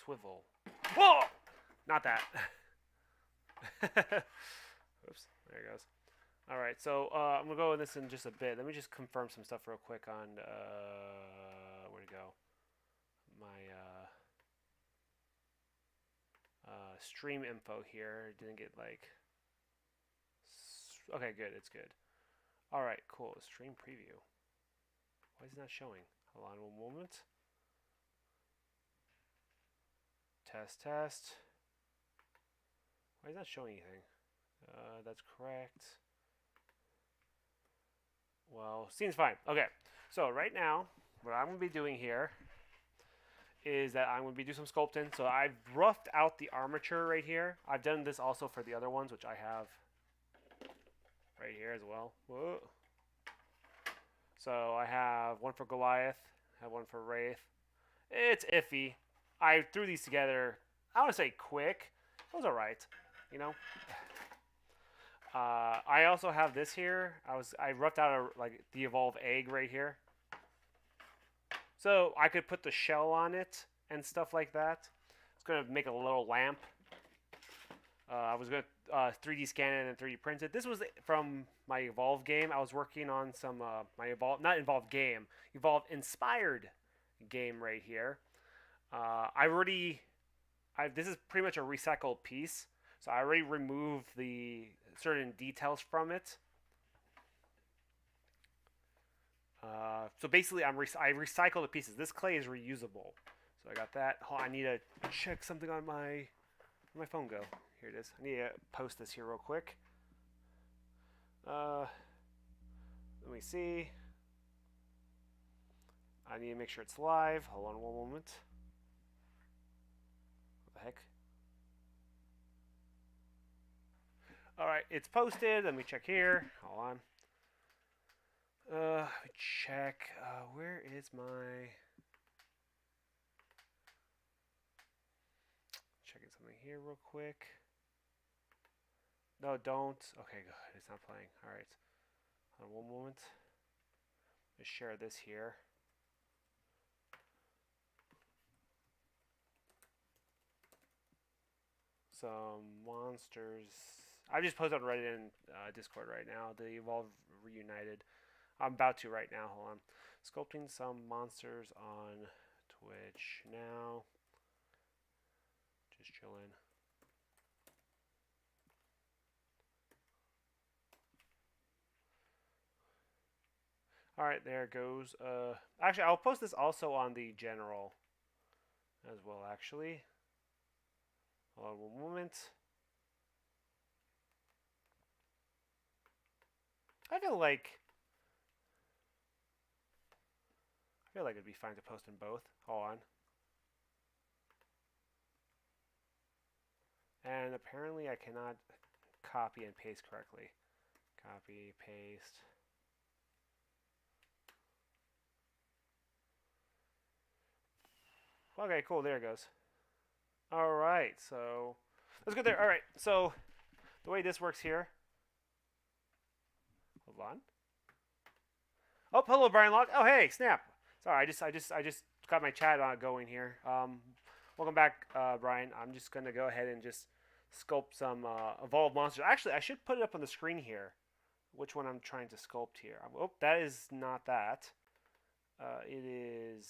Swivel. Whoa! Not that. Oops. There it goes. All right, so I'm gonna go in this in just a bit. Let me just confirm some stuff real quick on where to go. My stream info here didn't get like. Okay, good. It's good. All right, cool. Stream preview. Why is it not showing? Hold on one moment. Test, test. Why is it not showing anything? That's correct. Well, seems fine. Okay, so right now, what I'm going to be doing here is that I'm going to be doing some sculpting. So I've roughed out the armature right here. I've done this also for the other ones, which I have right here as well. Whoa. So I have one for Goliath, I have one for Wraith. It's iffy. I threw these together, I want to say quick. It was alright, you know. I also have this here. I roughed out like the evolve egg right here, so I could put the shell on it and stuff like that. It's gonna make a little lamp. I was gonna 3D scan it and 3D print it. This was from my evolve game. I was working on some my evolve not evolve game, evolve inspired game right here. This is pretty much a recycled piece, so I already removed the certain details from it. So basically, I recycle the pieces. This clay is reusable, so I got that. Oh, I need to check something on where'd my phone go? Here it is. I need to post this here real quick. Let me see. I need to make sure it's live. Hold on one moment. What the heck? Alright, it's posted. Let me check here. Hold on. Let me check. Where is my... Checking something here real quick. No, don't. Okay, good. It's not playing. Alright. Hold on one moment. Let's share this here. Some monsters. I just posted on Reddit and Discord right now. The Evolve Reunited. I'm about to right now. Hold on. Sculpting Some Monsters on Twitch now. Just chilling. Alright, there it goes. Actually, I'll post this also on the general as well, actually. Hold on one moment. I feel like it'd be fine to post in both. Hold on. And apparently I cannot copy and paste correctly. Copy, paste. Okay, cool. There it goes. All right, so let's go there. All right, so the way this works here. Hold on. Oh, hello, Brian Locke. Oh, hey, snap. Sorry, I just got my chat going here. Welcome back, Brian. I'm just gonna go ahead and just sculpt some evolved monsters. Actually, I should put it up on the screen here. Which one I'm trying to sculpt here? Oh, that is not that. It is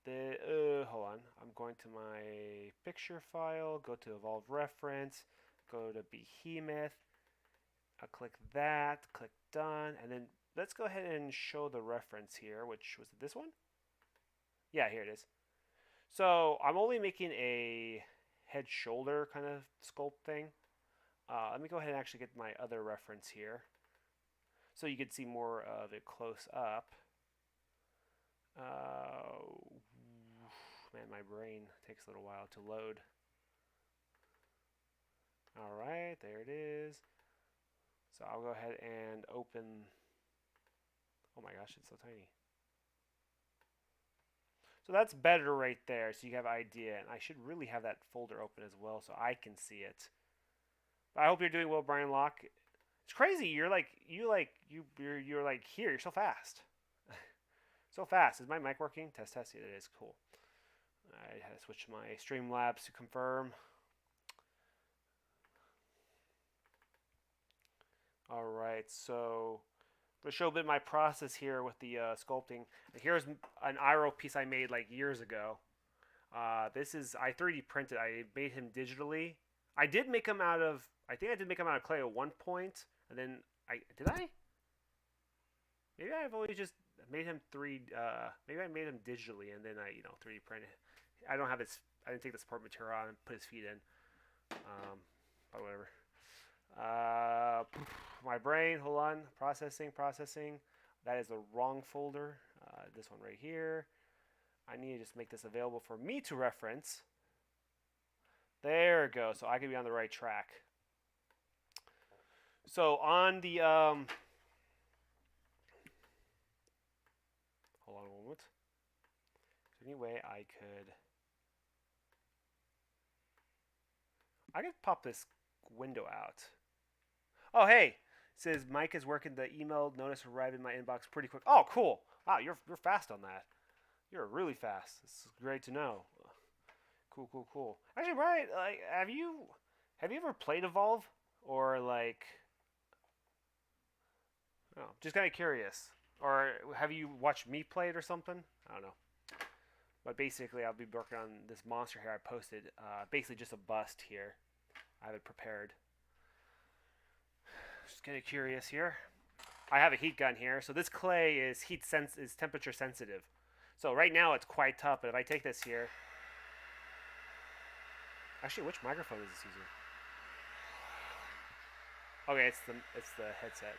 the. Hold on. I'm going to my picture file. Go to evolve reference. Go to behemoth. I'll click that. Click done, and then let's go ahead and show the reference here, which was this one? Yeah, here it is. So I'm only making a head shoulder kind of sculpt thing. Let me go ahead and actually get my other reference here so you can see more of it close up. Man, my brain takes a little while to load. Alright, there it is. So I'll go ahead and open. Oh my gosh, it's so tiny. So that's better right there, so you have an idea. And I should really have that folder open as well so I can see it. But I hope you're doing well, Brian Locke. It's crazy. You're like here. You're so fast. So fast. Is my mic working? Test, test. It is cool. I had to switch to my Streamlabs to confirm. All right, so to show a bit of my process here with the sculpting. Here's an IRO piece I made like years ago. This is I 3D printed. I made him digitally. I did make him out of. I think I did make him out of clay at one point, and then did I? Maybe I've always just made him maybe I made him digitally, and then I 3D printed. I don't have his. I didn't take the support material out and put his feet in. But whatever. My brain. Hold on. Processing. That is the wrong folder. This one right here. I need to just make this available for me to reference. There we go. So I can be on the right track. So on the hold on a moment. Is there any way I could pop this window out? Oh hey, it says Mike is working. The email notice arrived in my inbox pretty quick. Oh cool. Wow, you're fast on that. You're really fast. This is great to know. Cool. Actually, Brian, like, have you ever played Evolve, or like, oh, just kind of curious, or have you watched me play it or something? I don't know. But basically, I'll be working on this monster here. I posted basically just a bust here. I have it prepared. Just kind of curious here. I have a heat gun here, so this clay is temperature sensitive. So right now it's quite tough, but if I take this here, actually, which microphone is this using? Okay, it's the headset.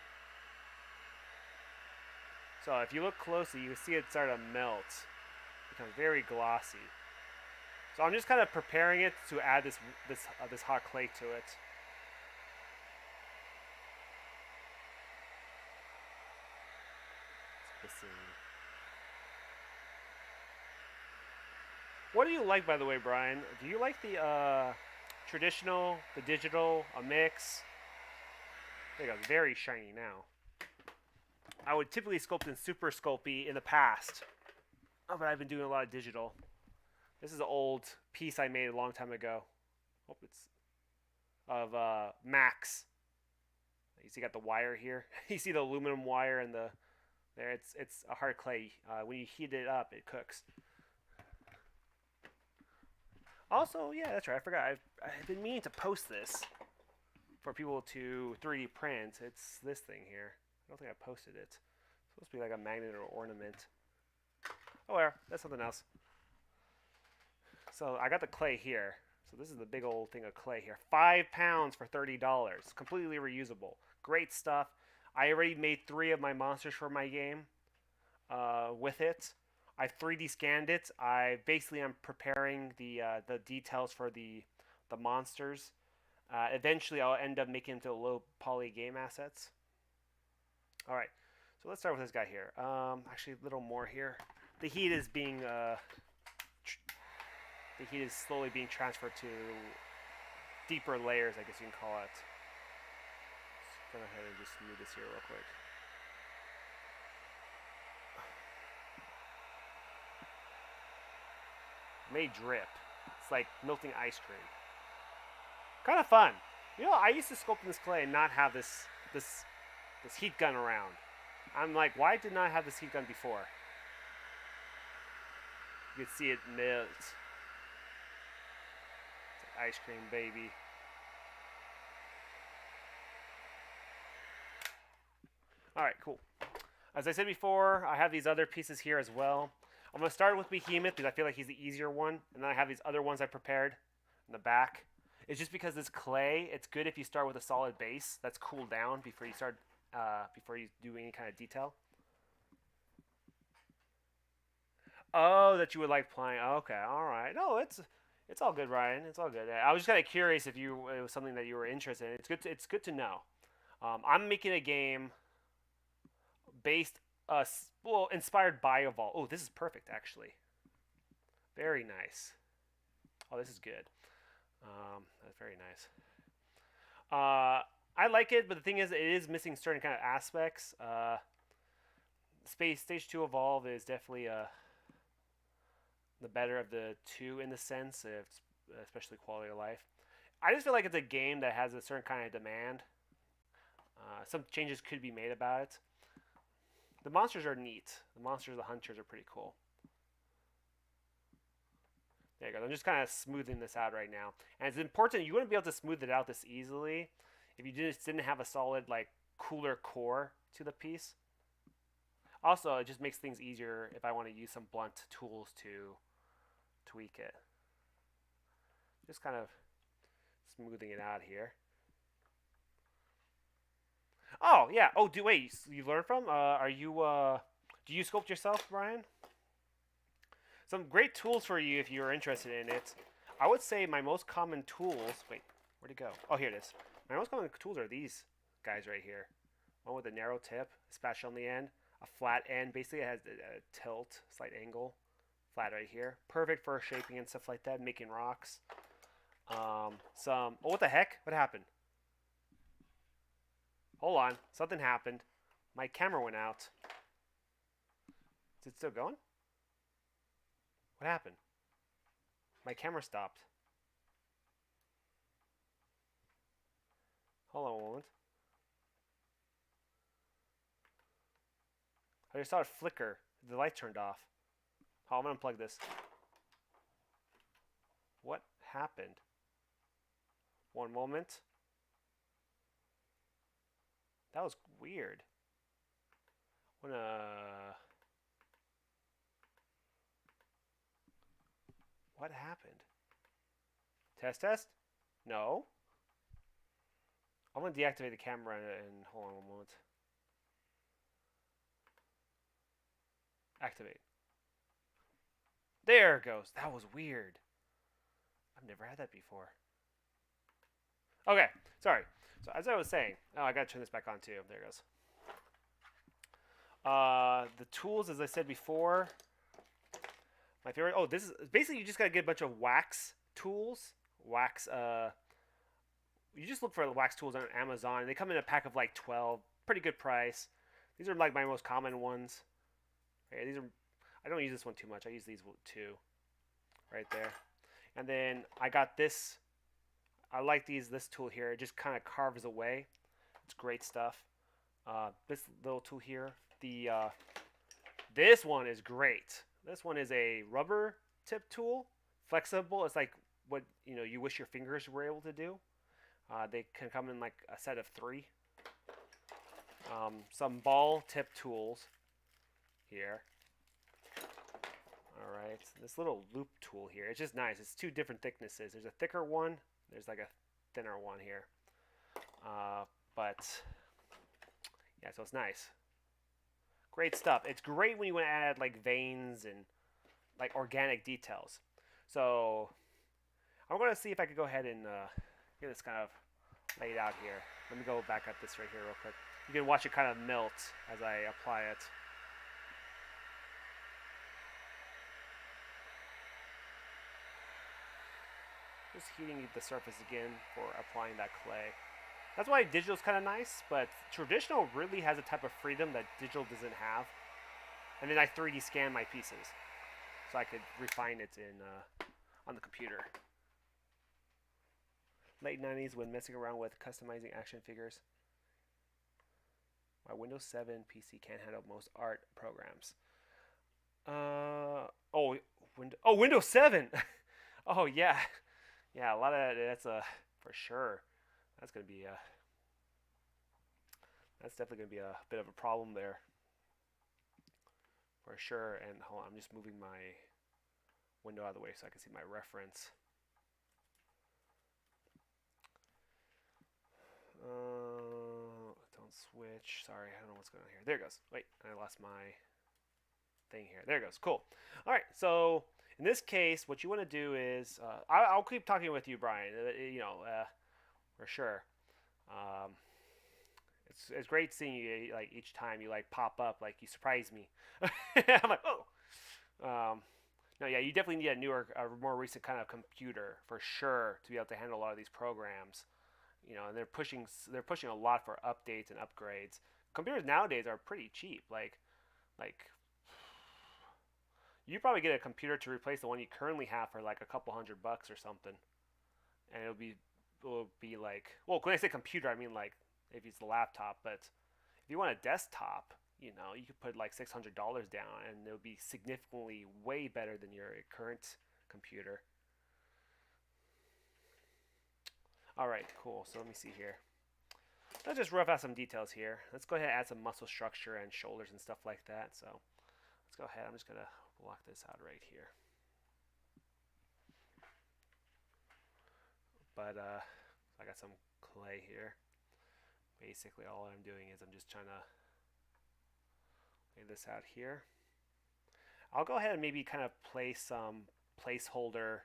So if you look closely, you can see it start to melt, become very glossy. So I'm just kind of preparing it to add this hot clay to it. What do you like, by the way, Brian? Do you like the traditional, the digital, a mix? There you go, very shiny now. I would typically sculpt in Super Sculpey in the past, but I've been doing a lot of digital. This is an old piece I made a long time ago. Hope it's of Max. You see, got the wire here. You see the aluminum wire and the there. It's a hard clay. When you heat it up, it cooks. Also, yeah, that's right. I forgot. I've been meaning to post this for people to 3D print. It's this thing here. I don't think I posted it. It's supposed to be like a magnet or ornament. Oh, well, that's something else. So I got the clay here. So this is the big old thing of clay here. 5 pounds for $30. Completely reusable. Great stuff. I already made 3 of my monsters for my game with it. I've 3D scanned it. I'm preparing the details for the monsters. Eventually, I'll end up making them to low poly game assets. All right, so let's start with this guy here. Actually, a little more here. The heat is slowly being transferred to deeper layers, I guess you can call it. Let's go ahead and just move this here real quick. May drip. It's like melting ice cream. Kind of fun. You know, I used to sculpt in this clay and not have this heat gun around. I'm like, why didn't I have this heat gun before? You can see it melt. It's like ice cream, baby. Alright, cool. As I said before, I have these other pieces here as well. I'm going to start with Behemoth because I feel like he's the easier one. And then I have these other ones I prepared in the back. It's just because this clay, it's good if you start with a solid base that's cooled down before you start, before you do any kind of detail. Oh, that you would like playing. Okay, all right. No, it's all good, Ryan. It's all good. I was just kind of curious if it was something that you were interested in. It's good to know. I'm making a game based, inspired by Evolve. Oh, this is perfect, actually. Very nice. Oh, this is good. That's very nice. I like it, but the thing is, it is missing certain kind of aspects. Stage 2 Evolve is definitely the the better of the two in the sense, of, especially quality of life. I just feel like it's a game that has a certain kind of demand. Some changes could be made about it. The monsters are neat. The monsters, the hunters are pretty cool. There you go. I'm just kind of smoothing this out right now. And it's important, you wouldn't be able to smooth it out this easily if you just didn't have a solid, like, cooler core to the piece. Also, it just makes things easier if I want to use some blunt tools to tweak it. Just kind of smoothing it out here. Oh, yeah. Oh, wait, you learned from? Do you sculpt yourself, Brian? Some great tools for you if you're interested in it. I would say my most common tools. Wait, where'd it go? Oh, here it is. My most common tools are these guys right here. One with a narrow tip, a spatula on the end, a flat end. Basically, it has a tilt, slight angle, flat right here. Perfect for shaping and stuff like that, making rocks. Oh, what the heck? What happened? Hold on, something happened. My camera went out. Is it still going? What happened? My camera stopped. Hold on a moment. I just saw it flicker. The light turned off. Oh, I'm gonna unplug this. What happened? One moment. That was weird. What happened? Test test? No. I'm gonna deactivate the camera and hold on one moment. Activate. There it goes. That was weird. I've never had that before. Okay, sorry. So as I was saying, oh, I gotta turn this back on too. There it goes. The tools, as I said before, my favorite. Oh, this is basically you just gotta get a bunch of wax tools. Wax. You just look for wax tools on Amazon. They come in a pack of like 12. Pretty good price. These are like my most common ones. Okay, these are. I don't use this one too much. I use these two, right there. And then I got this. I like this tool here. It just kind of carves away. It's great stuff. This little tool here. This one is great. This one is a rubber tip tool, flexible. It's like what you wish your fingers were able to do. They can come in like a set of 3. Some ball tip tools here. All right, this little loop tool here. It's just nice. It's 2 different thicknesses. There's a thicker one. There's like a thinner one here. But yeah, so it's nice. Great stuff. It's great when you want to add like veins and like organic details. So I'm going to see if I could go ahead and get this kind of laid out here. Let me go back up this right here real quick. You can watch it kind of melt as I apply it. Just heating the surface again for applying that clay. That's why digital is kind of nice, but traditional really has a type of freedom that digital doesn't have. And then I 3D scan my pieces, so I could refine it on the computer. Late 90s when messing around with customizing action figures. My Windows 7 PC can't handle most art programs. Windows 7. Oh yeah. Yeah, a lot of that's for sure. That's definitely gonna be a bit of a problem there, for sure. And hold on, I'm just moving my window out of the way so I can see my reference. Don't switch. Sorry, I don't know what's going on here. There it goes. Wait, I lost my thing here. There it goes. Cool. All right, so in this case, what you want to do is, I'll keep talking with you, Brian. For sure. It's great seeing you like each time you like pop up, like you surprise me. I'm like, oh. No, yeah, you definitely need a more recent kind of computer for sure to be able to handle a lot of these programs. And they're pushing a lot for updates and upgrades. Computers nowadays are pretty cheap. Like You probably get a computer to replace the one you currently have for like a couple $100 or something, and it'll be like, well, when I say computer, I mean like if it's a laptop. But if you want a desktop, you could put like $600 down, and it'll be significantly way better than your current computer. All right, cool. So let me see here. Let's just rough out some details here. Let's go ahead and add some muscle structure and shoulders and stuff like that. So let's go ahead. I'm just gonna block this out right here. But I got some clay here. Basically, all I'm doing is I'm just trying to lay this out here. I'll go ahead and maybe kind of place some placeholder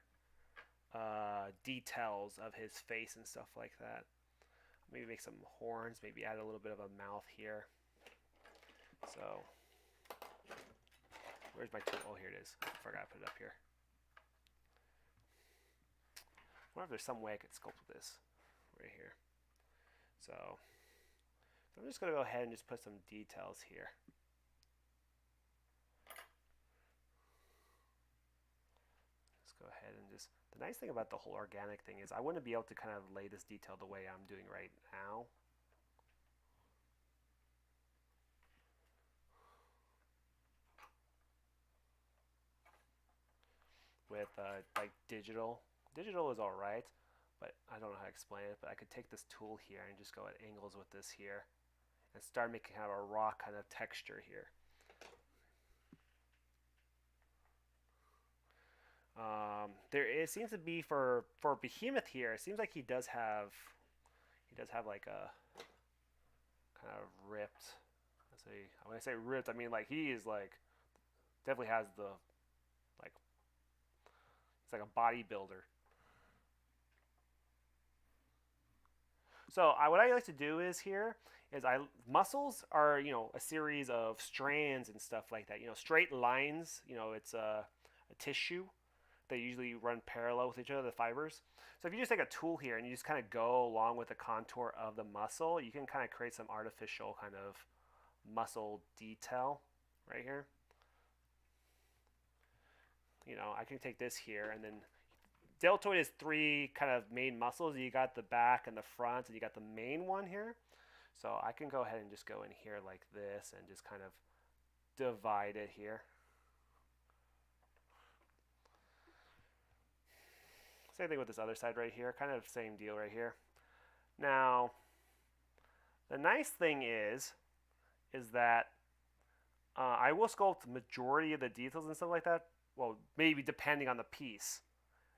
details of his face and stuff like that. Maybe make some horns, maybe add a little bit of a mouth here. So, where's my tool? Oh, here it is. I forgot to put it up here. I wonder if there's some way I could sculpt this right here. So I'm just going to go ahead and just put some details here. Let's go ahead and just, the nice thing about the whole organic thing is I wouldn't be able to kind of lay this detail the way I'm doing right now. With like digital. Digital is alright, but I don't know how to explain it. But I could take this tool here and just go at angles with this here and start making kind of a raw kind of texture here. It seems to be for Behemoth here. It seems like he does have like a kind of ripped. Let's say when I say ripped, I mean like he is like definitely has the like it's like a bodybuilder. So what I like to do is here is muscles are a series of strands and stuff like that. Straight lines. It's a tissue. They usually run parallel with each other, the fibers. So if you just take a tool here and you just kind of go along with the contour of the muscle, you can kind of create some artificial kind of muscle detail right here. I can take this here and then deltoid is three kind of main muscles. You got the back and the front, and you got the main one here. So I can go ahead and just go in here like this and just kind of divide it here. Same thing with this other side right here, kind of same deal right here. Now, the nice thing is that I will sculpt the majority of the details and stuff like that. Well, maybe depending on the piece.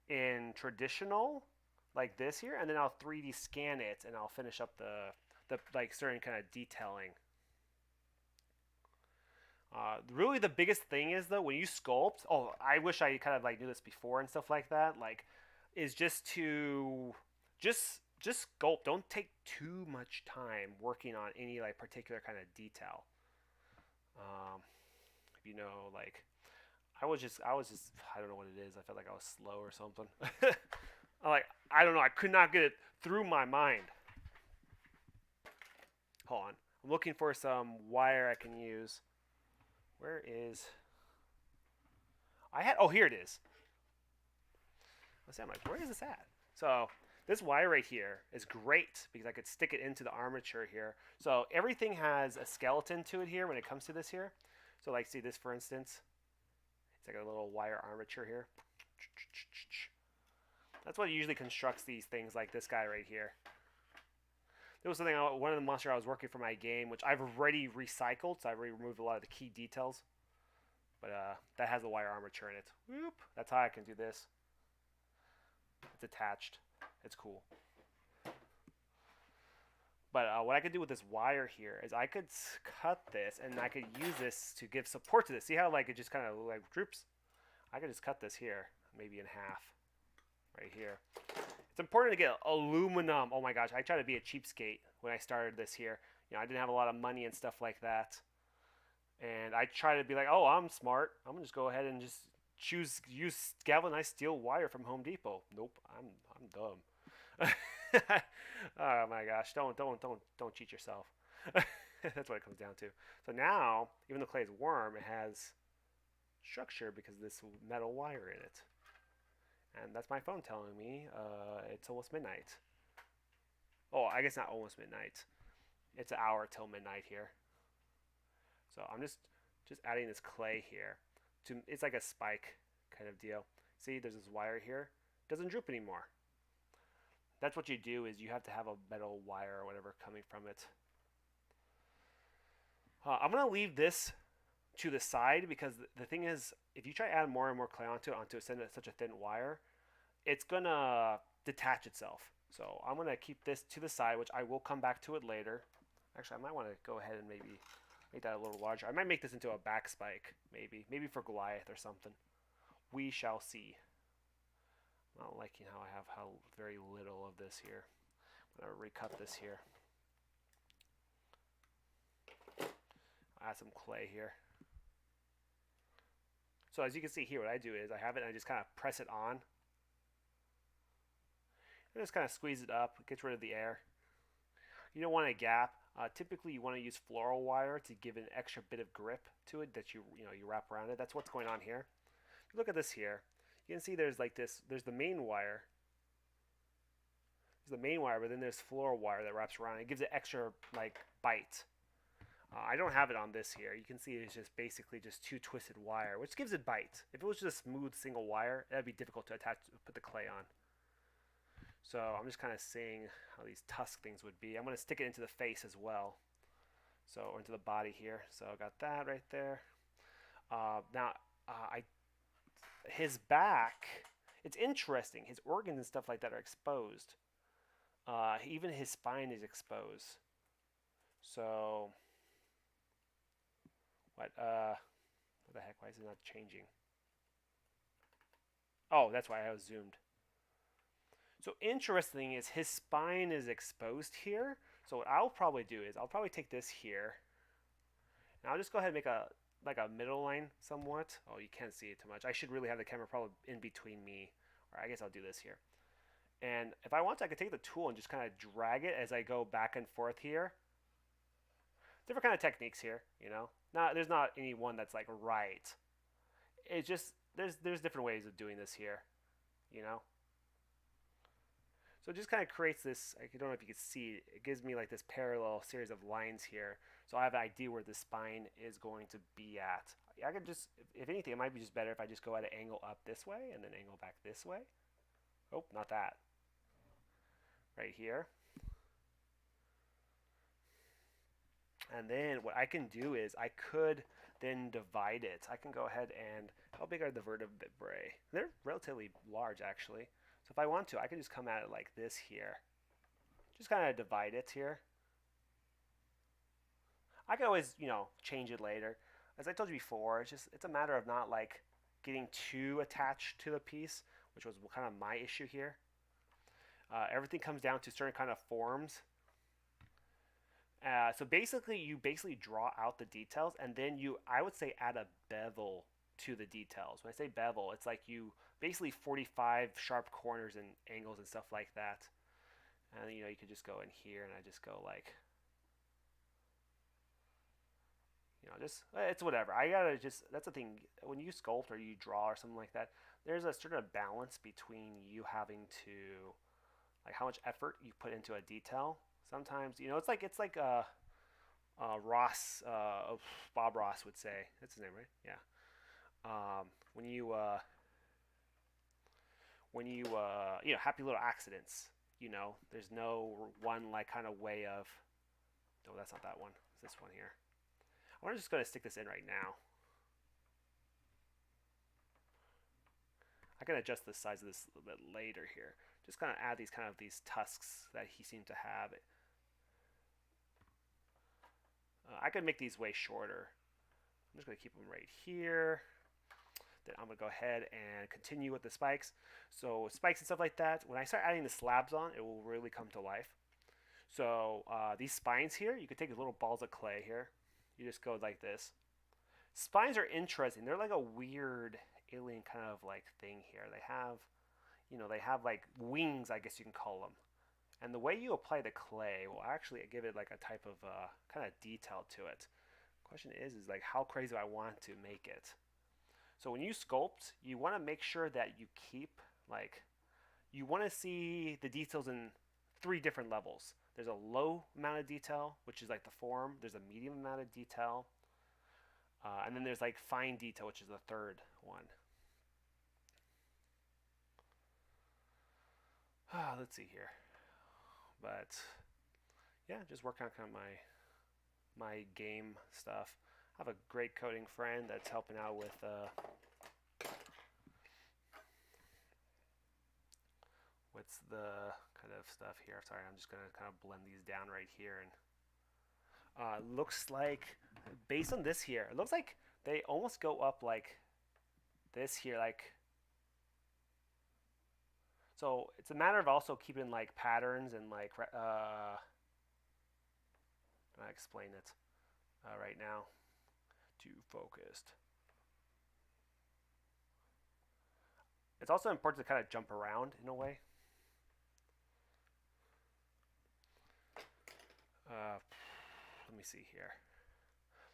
In traditional, like this here, and then I'll 3D scan it, and I'll finish up the like certain kind of detailing. Really, the biggest thing is though when you sculpt. Oh, I wish I kind of like knew this before and stuff like that. Like, is just to just sculpt. Don't take too much time working on any like particular kind of detail. Like I was just I don't know what it is. I felt like I was slow or something. I don't know. I could not get it through my mind. Hold on. I'm looking for some wire I can use. Where is oh, here it is. Let's see. I'm like, where is this at? So this wire right here is great because I could stick it into the armature here. So everything has a skeleton to it here when it comes to this here. So like, see this for instance. It's like a little wire armature here. That's what usually constructs these things like this guy right here. There was something, one of the monsters I was working for my game, which I've already recycled, so I've already removed a lot of the key details. But that has a wire armature in it. Whoop! That's how I can do this. It's attached. It's cool. But what I could do with this wire here is I could cut this and I could use this to give support to this. See how like it just kind of like droops? I could just cut this here, maybe in half, right here. It's important to get aluminum. Oh my gosh, I tried to be a cheapskate when I started this here. I didn't have a lot of money and stuff like that. And I try to be like, oh, I'm smart. I'm gonna just go ahead and just use galvanized steel wire from Home Depot. Nope, I'm dumb. Oh my gosh, don't cheat yourself. That's what it comes down to. So now, even though clay is warm, it has structure because of this metal wire in it. And that's my phone telling me it's almost midnight. Oh, I guess not almost midnight. It's an hour till midnight here. So I'm just adding this clay here. It's like a spike kind of deal. See, there's this wire here. It doesn't droop anymore. That's what you do is you have to have a metal wire or whatever coming from it. I'm going to leave this to the side because the thing is, if you try to add more and more clay onto such a thin wire, it's going to detach itself. So I'm going to keep this to the side, which I will come back to it later. Actually, I might want to go ahead and maybe make that a little larger. I might make this into a back spike, maybe for Goliath or something. We shall see. I'm not liking how I have very little of this here. I'm going to recut this here. I'll add some clay here. So as you can see here, what I do is I have it and I just kind of press it on. And just kind of squeeze it up, it gets rid of the air. You don't want a gap. Typically you want to use floral wire to give an extra bit of grip to it that you wrap around it. That's what's going on here. If you look at this here, you can see there's like this, there's the main wire. There's the main wire, but then there's floral wire that wraps around it. It gives it extra like bite. I don't have it on this here. You can see it's just basically just two twisted wire, which gives it bite. If it was just a smooth single wire, that'd be difficult to put the clay on. So I'm just kind of seeing how these tusk things would be. I'm going to stick it into the face as well. So, or into the body here. So I got that right there. His back, it's interesting. His organs and stuff like that are exposed. Even his spine is exposed. So, what the heck? Why is it not changing? Oh, that's why I was zoomed. So interesting is his spine is exposed here. So what I'll probably do is I'll probably take this here, and I'll just go ahead and make a middle line somewhat. Oh, you can't see it too much. I should really have the camera probably in between me, or I guess I'll do this here. And if I want to, I could take the tool and just kind of drag it as I go back and forth here. Different kind of techniques here, you know. There's not any one that's like right. It's just there's different ways of doing this here, you know. So it just kind of creates this, I don't know if you can see, it gives me like this parallel series of lines here. So I have an idea where the spine is going to be at. I could just, if anything, it might be just better if I just go at an angle up this way and then angle back this way. Oh, not that. Right here. And then what I can do is I could then divide it. I can go ahead and, how big are the vertebrae? They're relatively large actually. So if I want to, I can just come at it like this here. Just kind of divide it here. I can always, change it later. As I told you before, it's a matter of not like getting too attached to the piece, which was kind of my issue here. Everything comes down to certain kind of forms. So basically, you draw out the details, and then I would say, add a bevel to the details. When I say bevel, it's like you basically 45 sharp corners and angles and stuff like that. And you could just go in here, and I just go like, it's whatever. That's the thing. When you sculpt or you draw or something like that, there's a certain balance between you having to, like, how much effort you put into a detail. Sometimes, it's like Ross, Bob Ross would say. That's his name, right? Yeah. Happy little accidents. There's no one like kind of way of. No, that's not that one. It's this one here. I'm just going to stick this in right now. I can adjust the size of this a little bit later here. Just kind of add these tusks that he seemed to have. I could make these way shorter. I'm just going to keep them right here. Then I'm going to go ahead and continue with the spikes. So spikes and stuff like that, when I start adding the slabs on, it will really come to life. So these spines here, you could take little balls of clay here. You just go like this. Spines are interesting. They're like a weird alien kind of like thing here. They have like wings, I guess you can call them. And the way you apply the clay will actually give it like a type of kind of detail to it. Question is like how crazy do I want to make it? So when you sculpt, you want to make sure that you keep like you want to see the details in three different levels. There's a low amount of detail, which is like the form. There's a medium amount of detail, and then there's like fine detail, which is the third one. Let's see here, but yeah, just working on kind of my game stuff. I have a great coding friend that's helping out with what's the kind of stuff here. Sorry, I'm just gonna kind of blend these down right here, and looks like based on this here, it looks like they almost go up like this here, like so. It's a matter of also keeping like patterns and like I explain it right now. Too focused. It's also important to kind of jump around in a way. Let me see here.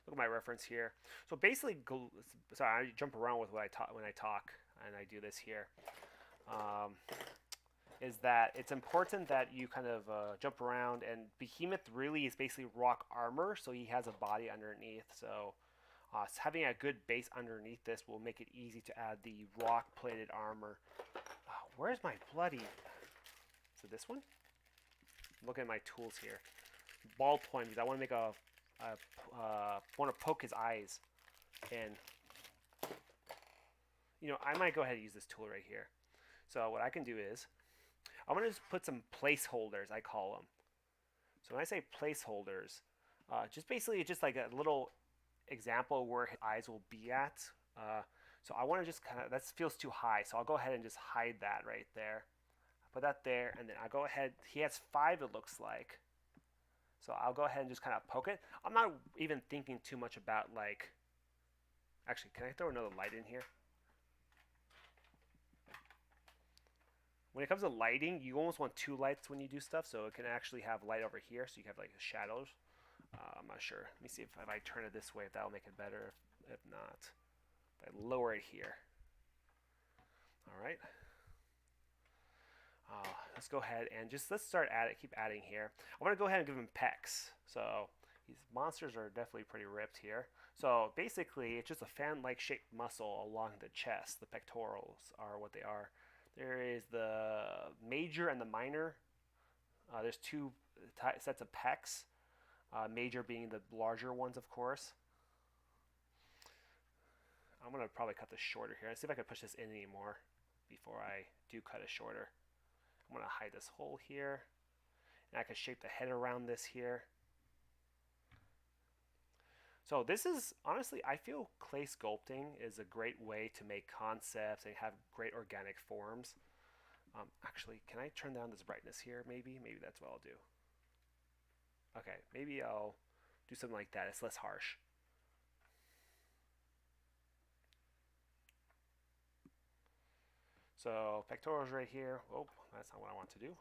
Look at my reference here. So basically, sorry, I jump around with what I talk when I talk, and I do this here. Is that it's important that you kind of jump around, and Behemoth really is basically rock armor, so he has a body underneath. So having a good base underneath this will make it easy to add the rock plated armor. Where's my bloody? Is it this one? Look at my tools here. Ballpoint, because I want to make want to poke his eyes, and I might go ahead and use this tool right here. So what I can do is I'm going to just put some placeholders, I call them. So when I say placeholders, just basically just like a little example where his eyes will be at. So I want to just kind of, that feels too high, so I'll go ahead and just hide that right there. Put that there, and then I'll go ahead, he has 5 it looks like. So I'll go ahead and just kind of poke it. I'm not even thinking too much about like, actually, can I throw another light in here? When it comes to lighting, you almost want 2 lights when you do stuff, so it can actually have light over here, so you have like shadows. I'm not sure. Let me see if I turn it this way, if that'll make it better. If not, if I lower it here. All right. Let's go ahead and let's start keep adding here. I want to go ahead and give him pecs. So these monsters are definitely pretty ripped here. So basically, it's just a fan-like shaped muscle along the chest. The pectorals are what they are. There is the major and the minor. There's 2 sets of pecs. Major being the larger ones, of course. I'm going to probably cut this shorter here. Let's see if I can push this in anymore before I do cut it shorter. I'm going to hide this hole here. And I can shape the head around this here. So this is, honestly, I feel clay sculpting is a great way to make concepts and have great organic forms. Actually, can I turn down this brightness here maybe? Maybe that's what I'll do. Okay, maybe I'll do something like that. It's less harsh. So pectorals right here. Oh, that's not what I want to do.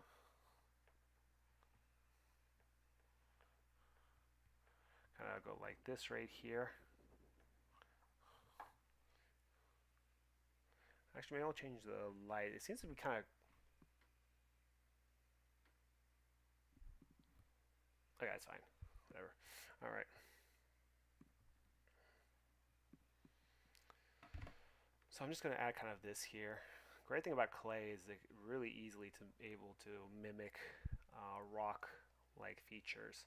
Kind of go like this right here. Actually, maybe I'll change the light. It seems to be kind of... Okay, it's fine. Whatever. All right. So I'm just going to add kind of this here. Great thing about clay is it's really easily to able to mimic rock-like features.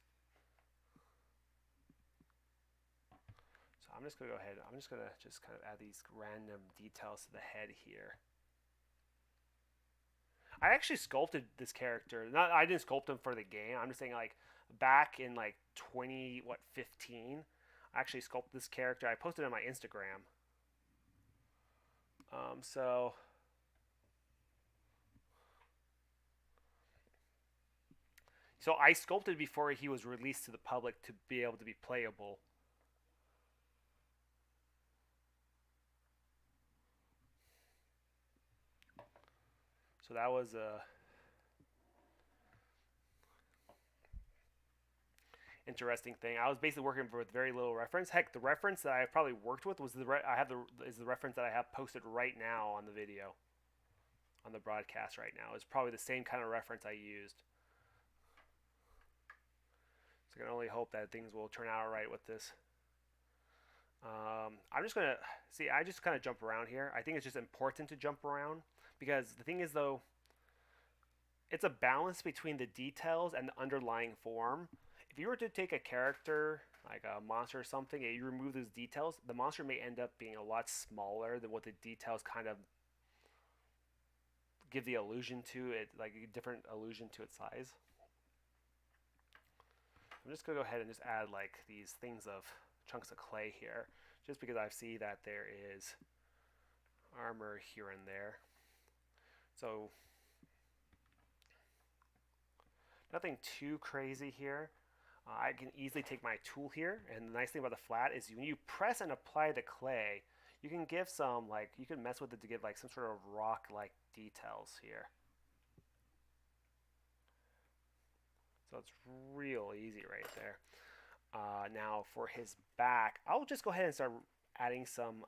So I'm just going to go ahead. I'm just going to kind of add these random details to the head here. I actually sculpted this character. I didn't sculpt him for the game. I'm just saying like back in like 15. I actually sculpted this character. I posted it on my Instagram. So I sculpted before he was released to the public to be able to be playable. So that was interesting thing. I was basically working with very little reference. Heck, the reference that I probably worked with was the reference that I have posted right now on the video, on the broadcast right now. It's probably the same kind of reference I used. So I can only hope that things will turn out all right with this. I'm just gonna see. I just kind of jump around here. I think it's just important to jump around because the thing is though, it's a balance between the details and the underlying form. If you were to take a character like a monster or something and you remove those details, the monster may end up being a lot smaller than what the details kind of give the illusion to it, like a different illusion to its size. I'm just gonna go ahead and just add like these things of chunks of clay here, just because I see that there is armor here and there. So nothing too crazy here. I can easily take my tool here, and the nice thing about the flat is when you press and apply the clay, you can give some, like, you can mess with it to give like some sort of rock-like details here. So it's real easy right there. Now for his back, I'll just go ahead and start adding some,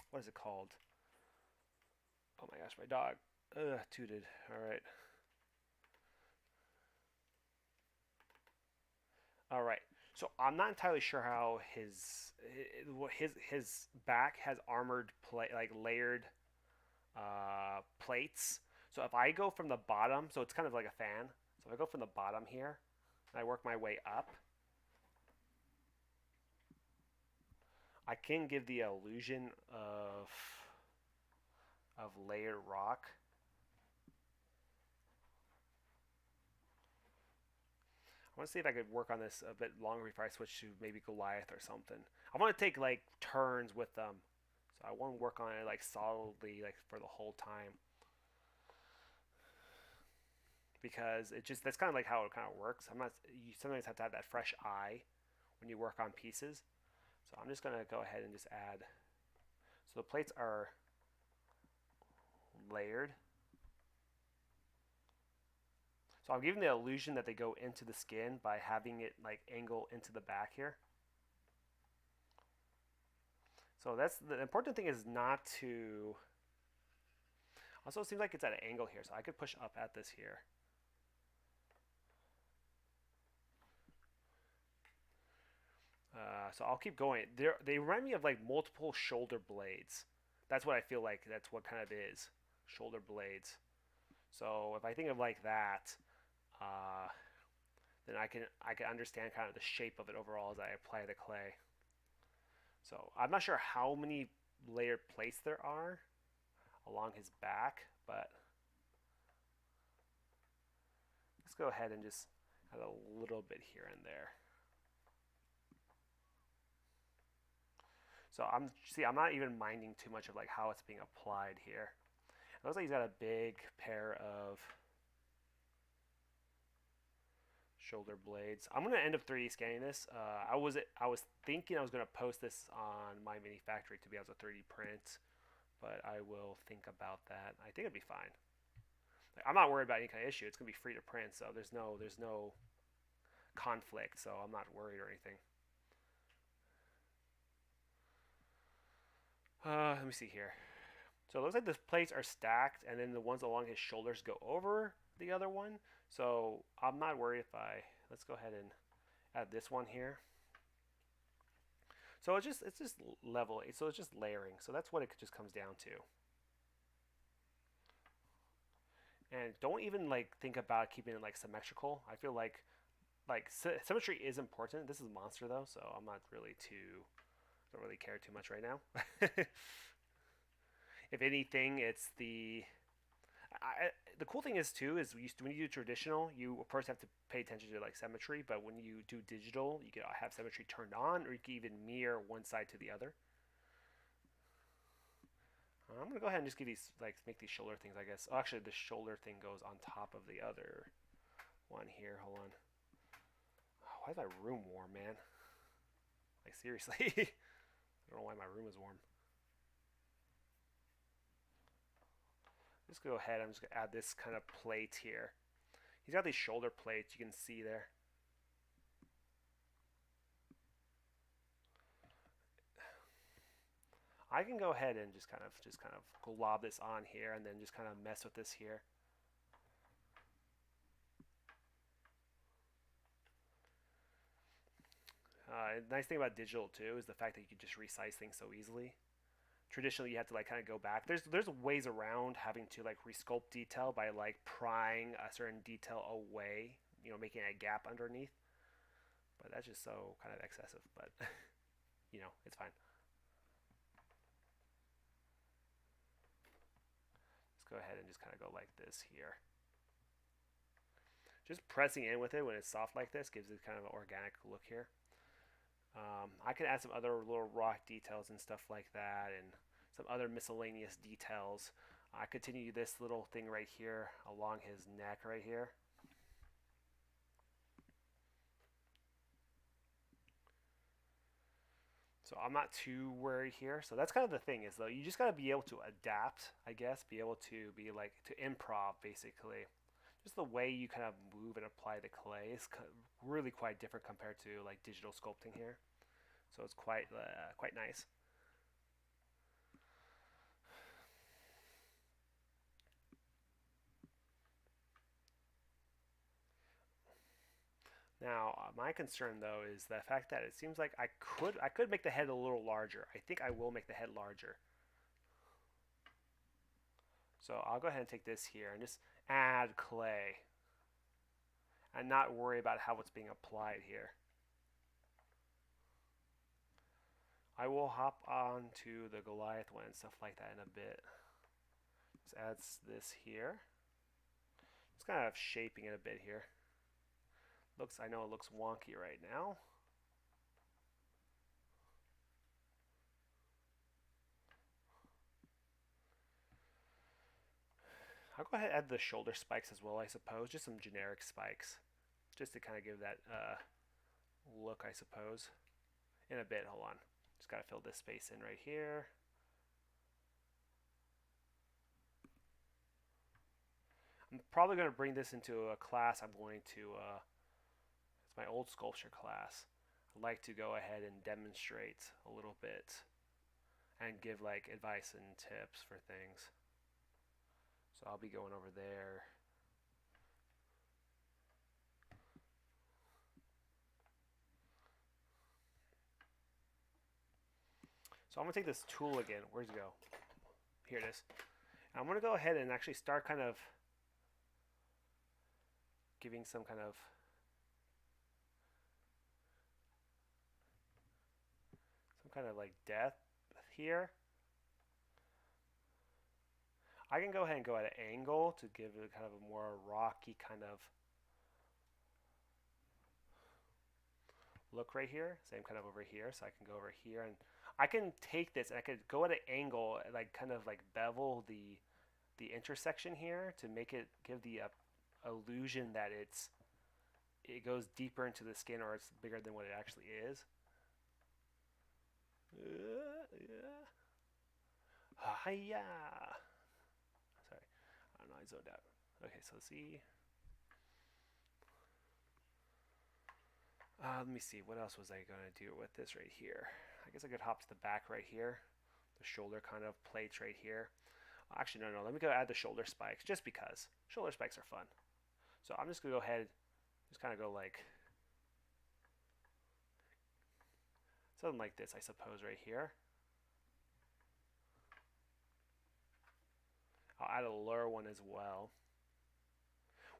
what is it called? Oh my gosh, my dog tooted. All right. All right. So I'm not entirely sure how his back has armored plate, like layered plates. So if I go from the bottom, so it's kind of like a fan. So if I go from the bottom here and I work my way up, I can give the illusion of layered rock. I want to see if I could work on this a bit longer before I switch to maybe Goliath or something. I want to take like turns with them, so I want to work on it like solidly like for the whole time, because it just that's kind of like how it kind of works. I'm not You sometimes have to have that fresh eye when you work on pieces. So I'm just gonna go ahead and just add. So the plates are layered. So I'm giving the illusion that they go into the skin by having it like angle into the back here. So that's the important thing, is not to. Also, it seems like it's at an angle here, so I could push up at this here. So I'll keep going. They remind me of like multiple shoulder blades. That's what I feel like. That's what kind of is shoulder blades. So if I think of like that, uh, then I can understand kind of the shape of it overall as I apply the clay. So I'm not sure how many layered plates there are along his back, but let's go ahead and just add a little bit here and there. So I'm not even minding too much of like how it's being applied here. It looks like he's got a big pair of shoulder blades. I'm gonna end up 3D scanning this. I was thinking I was gonna post this on my mini factory to be able to 3D print, but I will think about that. I think it'd be fine. Like, I'm not worried about any kind of issue. It's gonna be free to print, so there's no conflict. So I'm not worried or anything. Let me see here. So it looks like the plates are stacked, and then the ones along his shoulders go over the other one. So I'm not worried if let's go ahead and add this one here. So it's just level. So it's just layering. So that's what it just comes down to. And don't even like think about keeping it like symmetrical. I feel like symmetry is important. This is a monster though, so I'm not really don't really care too much right now. If anything, it's the cool thing is too is when you do traditional, you of course have to pay attention to like symmetry, but when you do digital, you can have symmetry turned on, or you can even mirror one side to the other. I'm gonna go ahead and just give these make these shoulder things, I guess. Oh, actually, the shoulder thing goes on top of the other one here. Hold on. Oh, why is my room warm, man? Like seriously, I don't know why my room is warm. Just go ahead. I'm just gonna add this kind of plate here. He's got these shoulder plates you can see there. I can go ahead and just kind of glob this on here and then just kind of mess with this here. Nice thing about digital too is the fact that you can just resize things so easily. Traditionally, you have to like kind of go back. There's ways around having to like resculpt detail by like prying a certain detail away, you know, making a gap underneath. But that's just so kind of excessive. But you know, it's fine. Let's go ahead and just kind of go like this here. Just pressing in with it when it's soft like this gives it kind of an organic look here. I can add some other little rock details and stuff like that, and some other miscellaneous details. I continue this little thing right here along his neck right here. So I'm not too worried here. So that's kind of the thing is though, you just got to be able to adapt, I guess, be able to be like to improv basically. Just the way you kind of move and apply the clay is really quite different compared to like digital sculpting here. So it's quite nice. Now, my concern though is the fact that it seems like I could make the head a little larger. I think I will make the head larger. So I'll go ahead and take this here and just add clay and not worry about how it's being applied here. I will hop on to the Goliath one and stuff like that in a bit. Just adds this here. Just kind of shaping it a bit here. I know it looks wonky right now. I'll go ahead and add the shoulder spikes as well, I suppose. Just some generic spikes. Just to kind of give that look, I suppose. In a bit, hold on. Just got to fill this space in right here. I'm probably going to bring this into a class I'm going to, it's my old sculpture class. I'd like to go ahead and demonstrate a little bit and give like advice and tips for things. So I'll be going over there. So I'm going to take this tool again. Where's it go? Here it is. And I'm going to go ahead and actually start kind of giving some kind of like depth here. I can go ahead and go at an angle to give it kind of a more rocky kind of look right here. Same kind of over here. So I can go over here and I can take this and I could go at an angle and like kind of like bevel the intersection here to make it give the illusion that it goes deeper into the skin or it's bigger than what it actually is. Hiya. Sorry, I don't know. I zoned out. Okay, so see. Let me see. What else was I gonna do with this right here? I guess I could hop to the back right here. The shoulder kind of plates right here. Actually, no. Let me go add the shoulder spikes just because shoulder spikes are fun. So I'm just gonna go ahead, just kind of go like something like this, I suppose, right here. I'll add a lower one as well.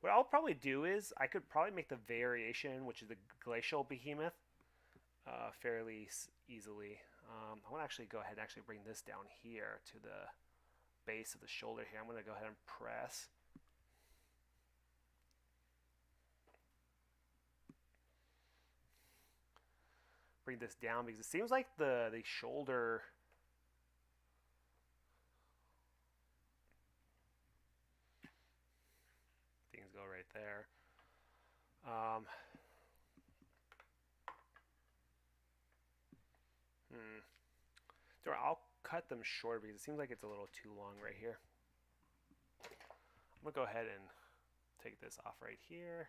What I'll probably do is I could probably make the variation, which is the glacial behemoth, fairly easily. I want to actually go ahead and actually bring this down here to the base of the shoulder here. I'm going to go ahead and press. Bring this down because it seems like the shoulder things go right there. I'll cut them short because it seems like it's a little too long right here. I'm gonna go ahead and take this off right here.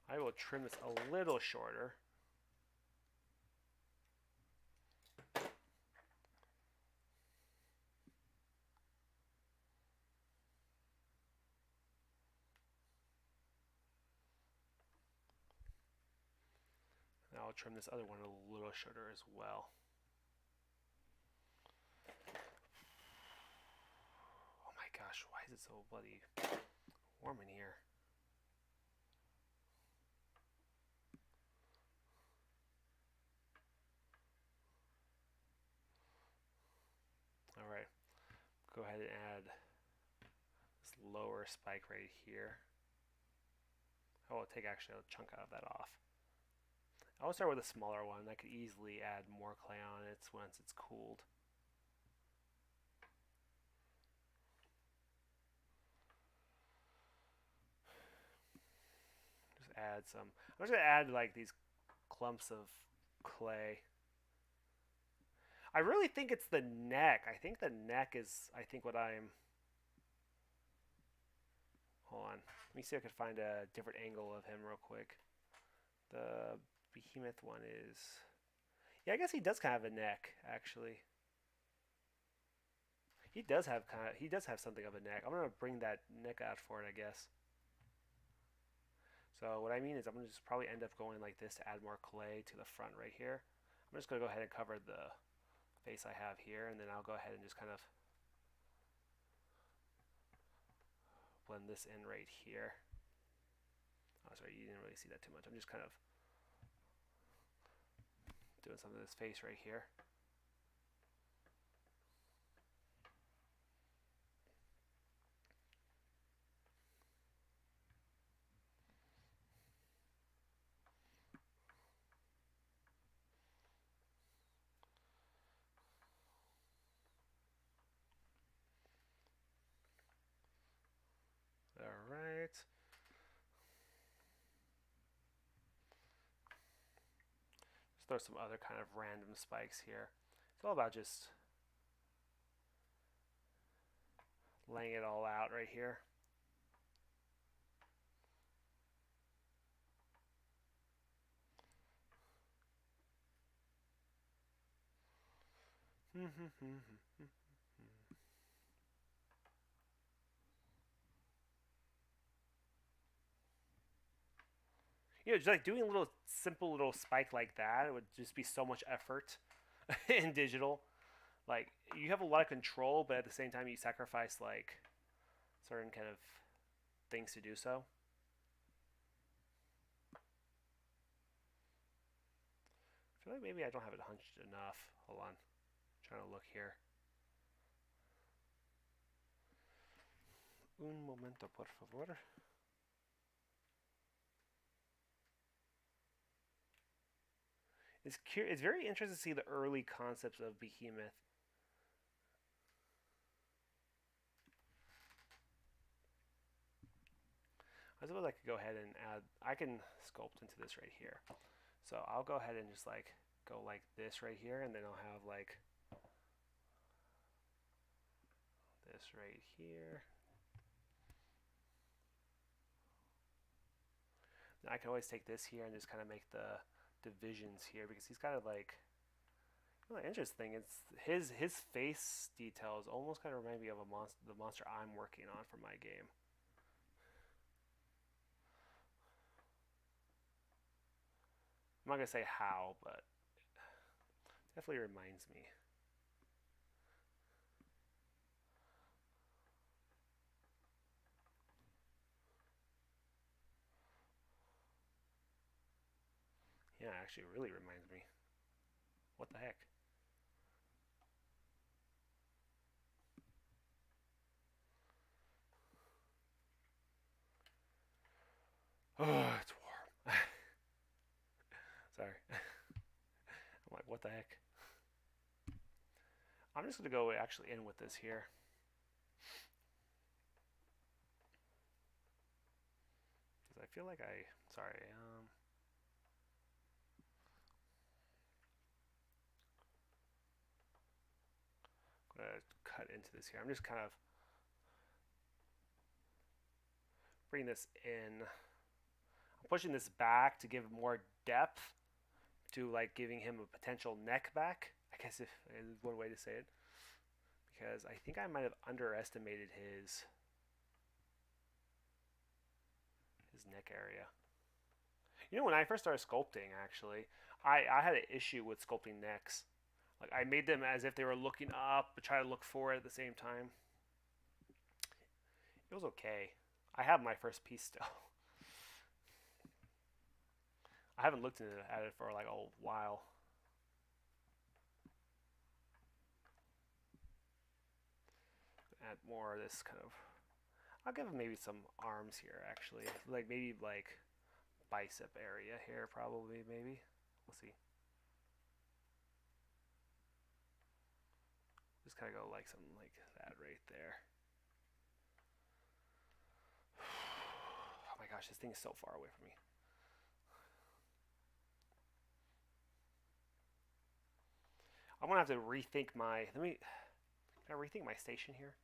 I will trim this a little shorter. I'll trim this other one a little shorter as well. Oh my gosh, why is it so bloody warm in here? All right, go ahead and add this lower spike right here. I will take actually a chunk out of that off. I will start with a smaller one. I could easily add more clay on it once it's cooled. Just add some. I'm just gonna add like these clumps of clay. I really think it's the neck. I think the neck is, I think what I'm. Hold on. Let me see if I can find a different angle of him real quick. The behemoth one is. Yeah, I guess he does kind of have a neck, actually. He does have something of a neck. I'm gonna bring that neck out for it, I guess. So what I mean is I'm gonna just probably end up going like this to add more clay to the front right here. I'm just gonna go ahead and cover the face I have here, and then I'll go ahead and just kind of blend this in right here. Oh, sorry, you didn't really see that too much. I'm just kind of doing some of this face right here. All right. Just throw some other kind of random spikes here. It's all about just laying it all out right here. You know, just like doing a little simple little spike like that, it would just be so much effort in digital. Like you have a lot of control, but at the same time you sacrifice like certain kind of things to do so. I feel like maybe I don't have it hunched enough. Hold on. I'm trying to look here. Un momento, por favor. It's very interesting to see the early concepts of Behemoth. I suppose I could go ahead and add, I can sculpt into this right here. So I'll go ahead and just like go like this right here, and then I'll have like this right here. Now I can always take this here and just kind of make the divisions here, because he's kind of like, well, interesting. It's his face details almost kind of remind me of the monster I'm working on for my game. I'm not gonna say how, but definitely reminds me. Yeah, actually, it really reminds me. What the heck? Oh, it's warm. Sorry. I'm like, what the heck? I'm just gonna go actually in with this here. Because I feel like sorry. I'm gonna cut into this here. I'm just kind of bring this in. I'm pushing this back to give more depth to like giving him a potential neck back, I guess if is one way to say it. Because I think I might have underestimated his neck area. You know, when I first started sculpting, actually, I had an issue with sculpting necks. Like I made them as if they were looking up, but try to look forward at the same time. It was okay. I have my first piece still. I haven't looked at it for like a while. Add more of this kind of. I'll give him maybe some arms here actually, like maybe like bicep area here probably maybe. We'll see. Just kind of go like something like that right there. Oh my gosh, this thing is so far away from me. I'm gonna have to rethink my. Let me. Can I rethink my station here?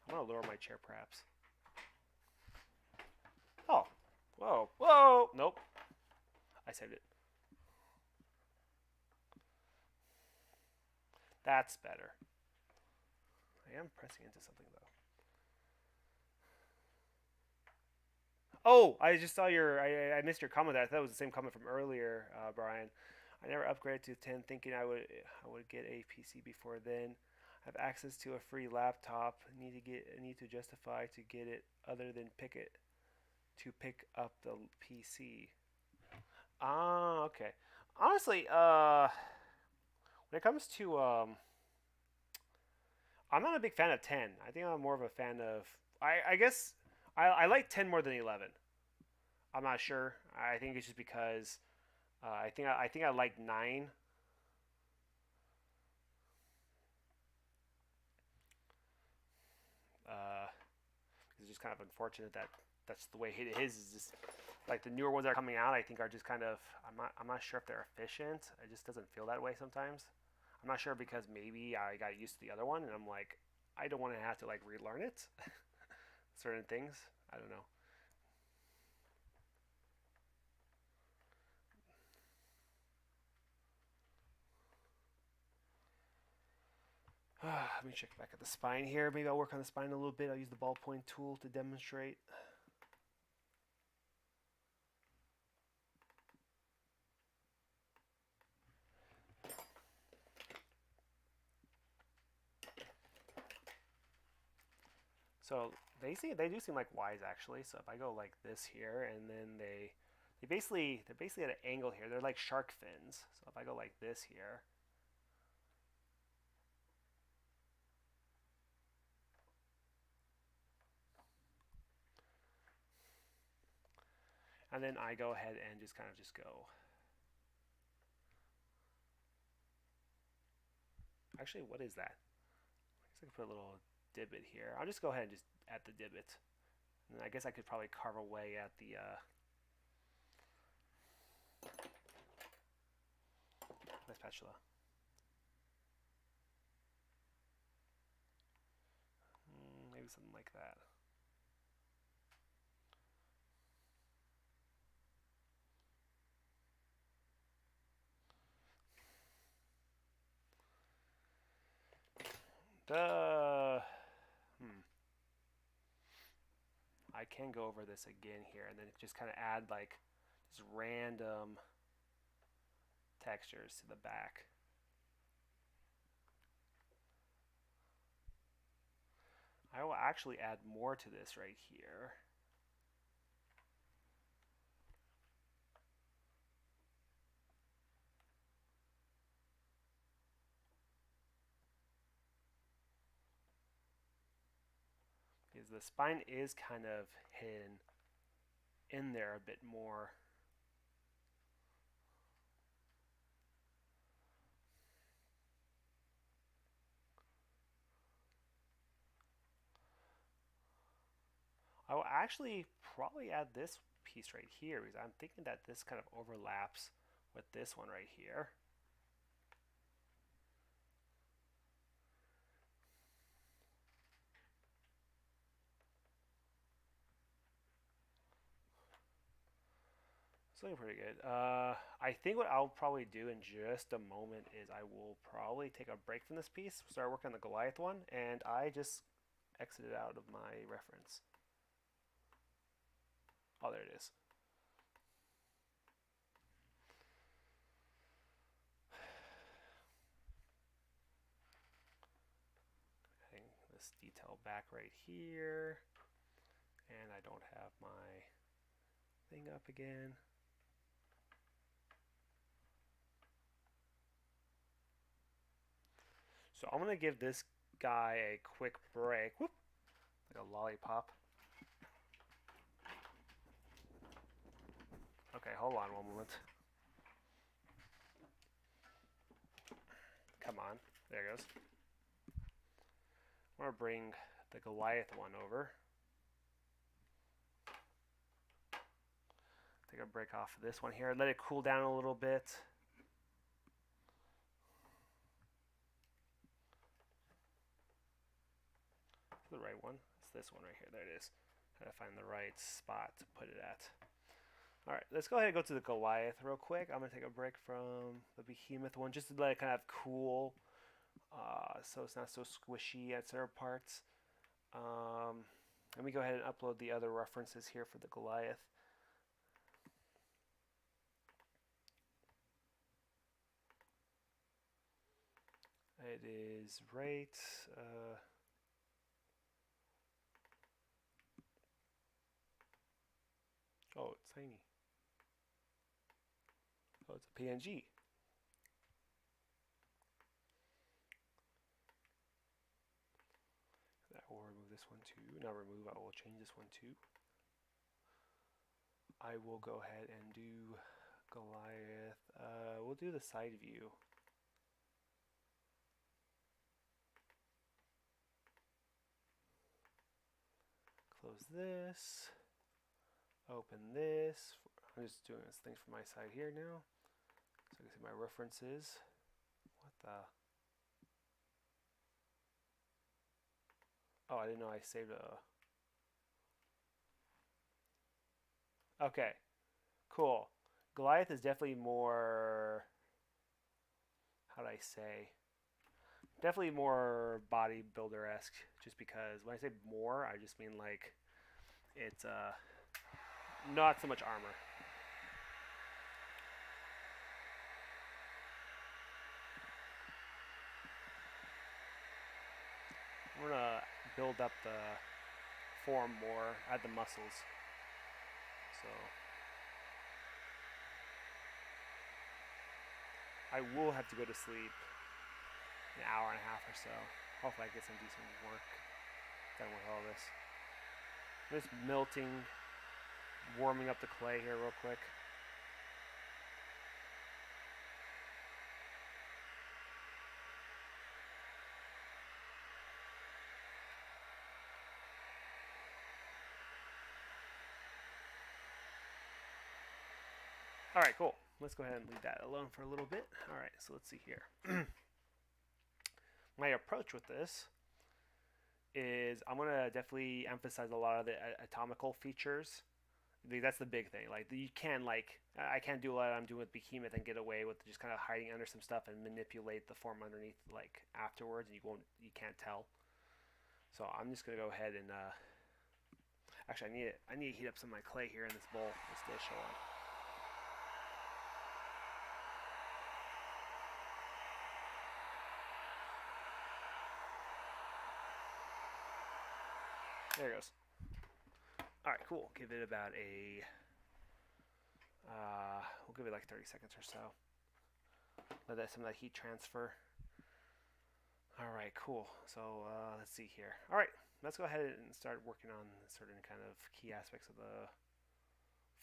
I'm gonna lower my chair perhaps. Oh, whoa, whoa! Nope, I saved it. That's better. I am pressing into something though. Oh, I just saw your. I missed your comment. I thought it was the same comment from earlier, Brian. I never upgraded to 10, thinking I would get a PC before then. I have access to a free laptop. Need to justify to get it other than pick up the PC. Ah, okay. Honestly, when it comes to I'm not a big fan of 10. I think I'm more of a fan of. I guess I like 10 more than 11. I'm not sure. I think it's just because I think I like 9. Uh, it's just kind of unfortunate that that's the way it is. Is just like the newer ones that are coming out. I think are just kind of. I'm not sure if they're efficient. It just doesn't feel that way sometimes. I'm not sure because maybe I got used to the other one and I'm like I don't want to have to like relearn it. Certain things. I don't know. Let me check back at the spine here. Maybe I'll work on the spine a little bit. I'll use the ballpoint tool to demonstrate. So they do seem like Y's actually. So if I go like this here, and then they're basically at an angle here. They're like shark fins. So if I go like this here, and then I go ahead and just kind of just go. Actually, what is that? I guess I could put a little divot here. I'll just go ahead and just add the divot. And I guess I could probably carve away at the spatula. Maybe something like that. The I can go over this again here and then just kind of add like just random textures to the back. I will actually add more to this right here. Because the spine is kind of hidden in there a bit more. I will actually probably add this piece right here because I'm thinking that this kind of overlaps with this one right here. It's looking pretty good. I think what I'll probably do in just a moment is I will probably take a break from this piece, start working on the Goliath one, and I just exited out of my reference. Oh, there it is. this detail back right here. And I don't have my thing up again. So I'm going to give this guy a quick break. Whoop, like a lollipop. Okay, hold on one moment. Come on. There it goes. I'm going to bring the Goliath one over. Take a break off of this one here. Let it cool down a little bit. The right one. It's this one right here. There it is. Gotta find the right spot to put it at. Alright, let's go ahead and go to the Goliath real quick. I'm going to take a break from the Behemoth one just to let it kind of cool so it's not so squishy at certain parts. Let me go ahead and upload the other references here for the Goliath. It is right. Oh, it's tiny. Oh, it's a PNG. That will remove this one too. Not remove, I will change this one too. I will go ahead and do Goliath. We'll do the side view. Close this. Open this. I'm just doing this thing from my side here now. So I can see my references. What the? Oh, I didn't know I saved a... Okay, cool. Goliath is definitely more... How do I say? Definitely more bodybuilder-esque, just because when I say more, I just mean like it's not so much armor. We're gonna build up the form more, add the muscles. So I will have to go to sleep in an hour and a half or so. Hopefully I get some decent work done with all this. I'm just melting, warming up the clay here real quick. Alright, cool. Let's go ahead and leave that alone for a little bit. Alright, so let's see here. My approach with this is I'm going to definitely emphasize a lot of the atomical features. That's the big thing. Like you can I can't do what I'm doing with Behemoth and get away with just kind of hiding under some stuff and manipulate the form underneath like afterwards, and you can't tell. So I'm just gonna go ahead and actually I need to heat up some of my clay here in this bowl. This dish. Hold on. There it goes. All right, cool. Give it about a we'll give it like 30 seconds or so. Let some of that heat transfer. All right, cool. So let's see here. All right, let's go ahead and start working on certain kind of key aspects of the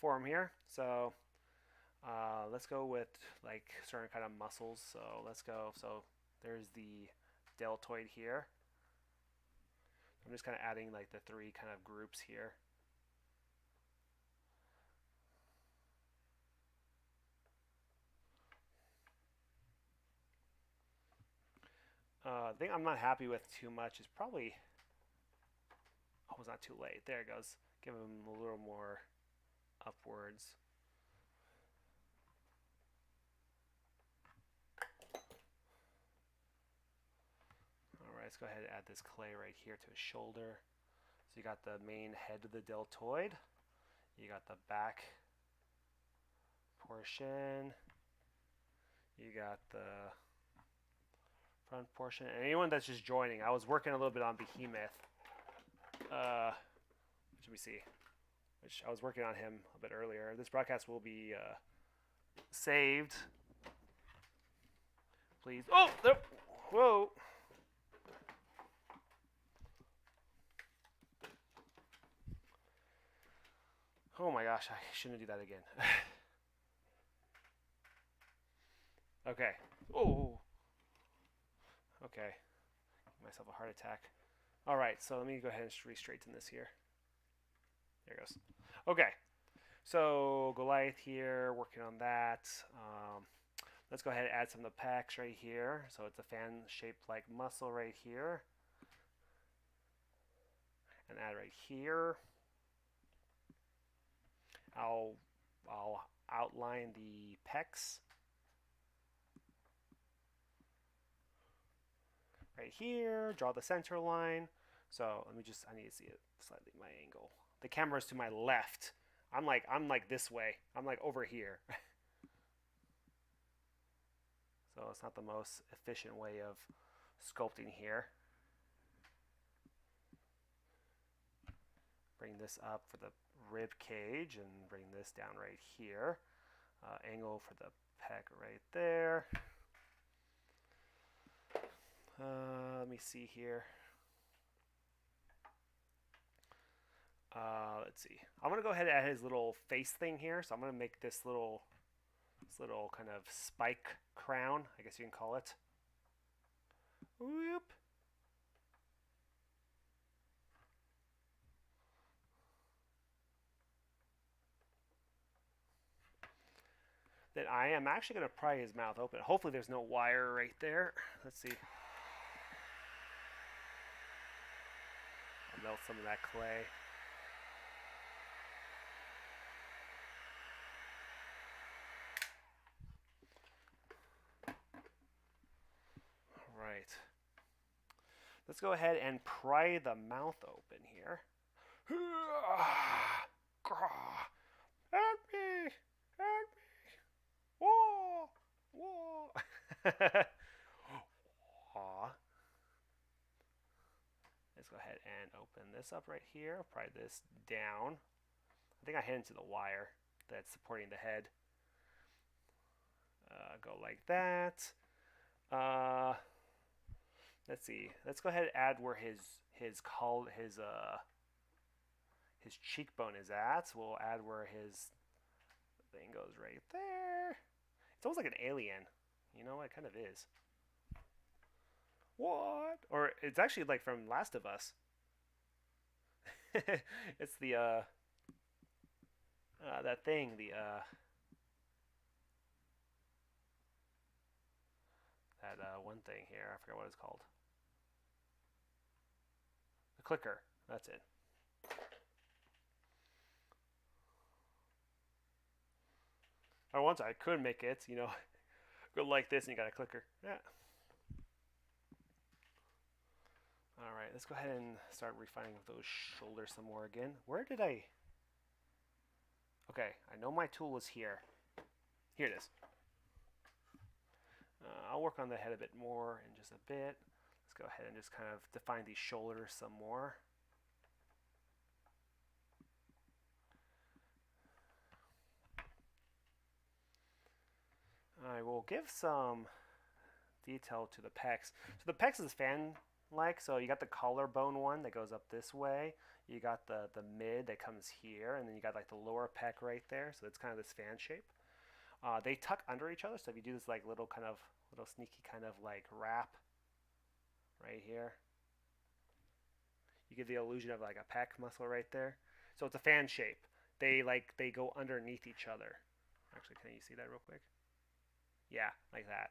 form here. So let's go with like certain kind of muscles. So let's go. So there's the deltoid here. I'm just kind of adding like the three kind of groups here. The thing I'm not happy with too much is probably... Oh, it's not too late. There it goes. Give them a little more upwards. Alright, let's go ahead and add this clay right here to his shoulder. So you got the main head of the deltoid. You got the back portion. You got the front portion. And anyone that's just joining, I was working a little bit on Behemoth. Let me see. Which I was working on him a bit earlier. This broadcast will be saved. Please. Oh, there. Whoa. Oh my gosh, I shouldn't do that again. Okay. Oh. Okay. Give myself a heart attack. All right, so let me go ahead and re-straighten this here. There it goes. Okay. So Goliath here, working on that. Let's go ahead and add some of the pecs right here. So it's a fan-shaped like muscle right here. And add right here. I'll outline the pecs right here. Draw the center line. So I need to see it slightly my angle. The camera's to my left. I'm like this way. I'm like over here. So it's not the most efficient way of sculpting here. Bring this up for the rib cage and bring this down right here. Angle for the pec right there. Let me see here. Let's see. I'm gonna go ahead and add his little face thing here. So I'm gonna make this little kind of spike crown, I guess you can call it. Whoop. Then I am actually going to pry his mouth open. Hopefully there's no wire right there. Let's see. I'll melt some of that clay. All right. Let's go ahead and pry the mouth open here. Help me! Help me! Whoa! Whoa! Let's go ahead and open this up right here. Pry this down. I think I hit into the wire that's supporting the head. Go like that. Let's see. Let's go ahead and add where his cheekbone is at. So we'll add where his thing goes right there. It's almost like an alien. You know, it kind of is. What? Or it's actually like from Last of Us. It's the that thing, that one thing here. I forgot what it's called. The clicker. That's it. Or once I could make it, you know, go like this and you got a clicker. Yeah. All right, let's go ahead and start refining those shoulders some more again. Where did I? Okay, I know my tool is here. Here it is. I'll work on the head a bit more in just a bit. Let's go ahead and just kind of define these shoulders some more. I will give some detail to the pecs. So the pecs is fan-like, so you got the collarbone one that goes up this way. You got the mid that comes here, and then you got like the lower pec right there. So it's kind of this fan shape. They tuck under each other, so if you do this like little sneaky kind of like wrap right here, you get the illusion of like a pec muscle right there. So it's a fan shape. They go underneath each other. Actually, can you see that real quick? Yeah, like that.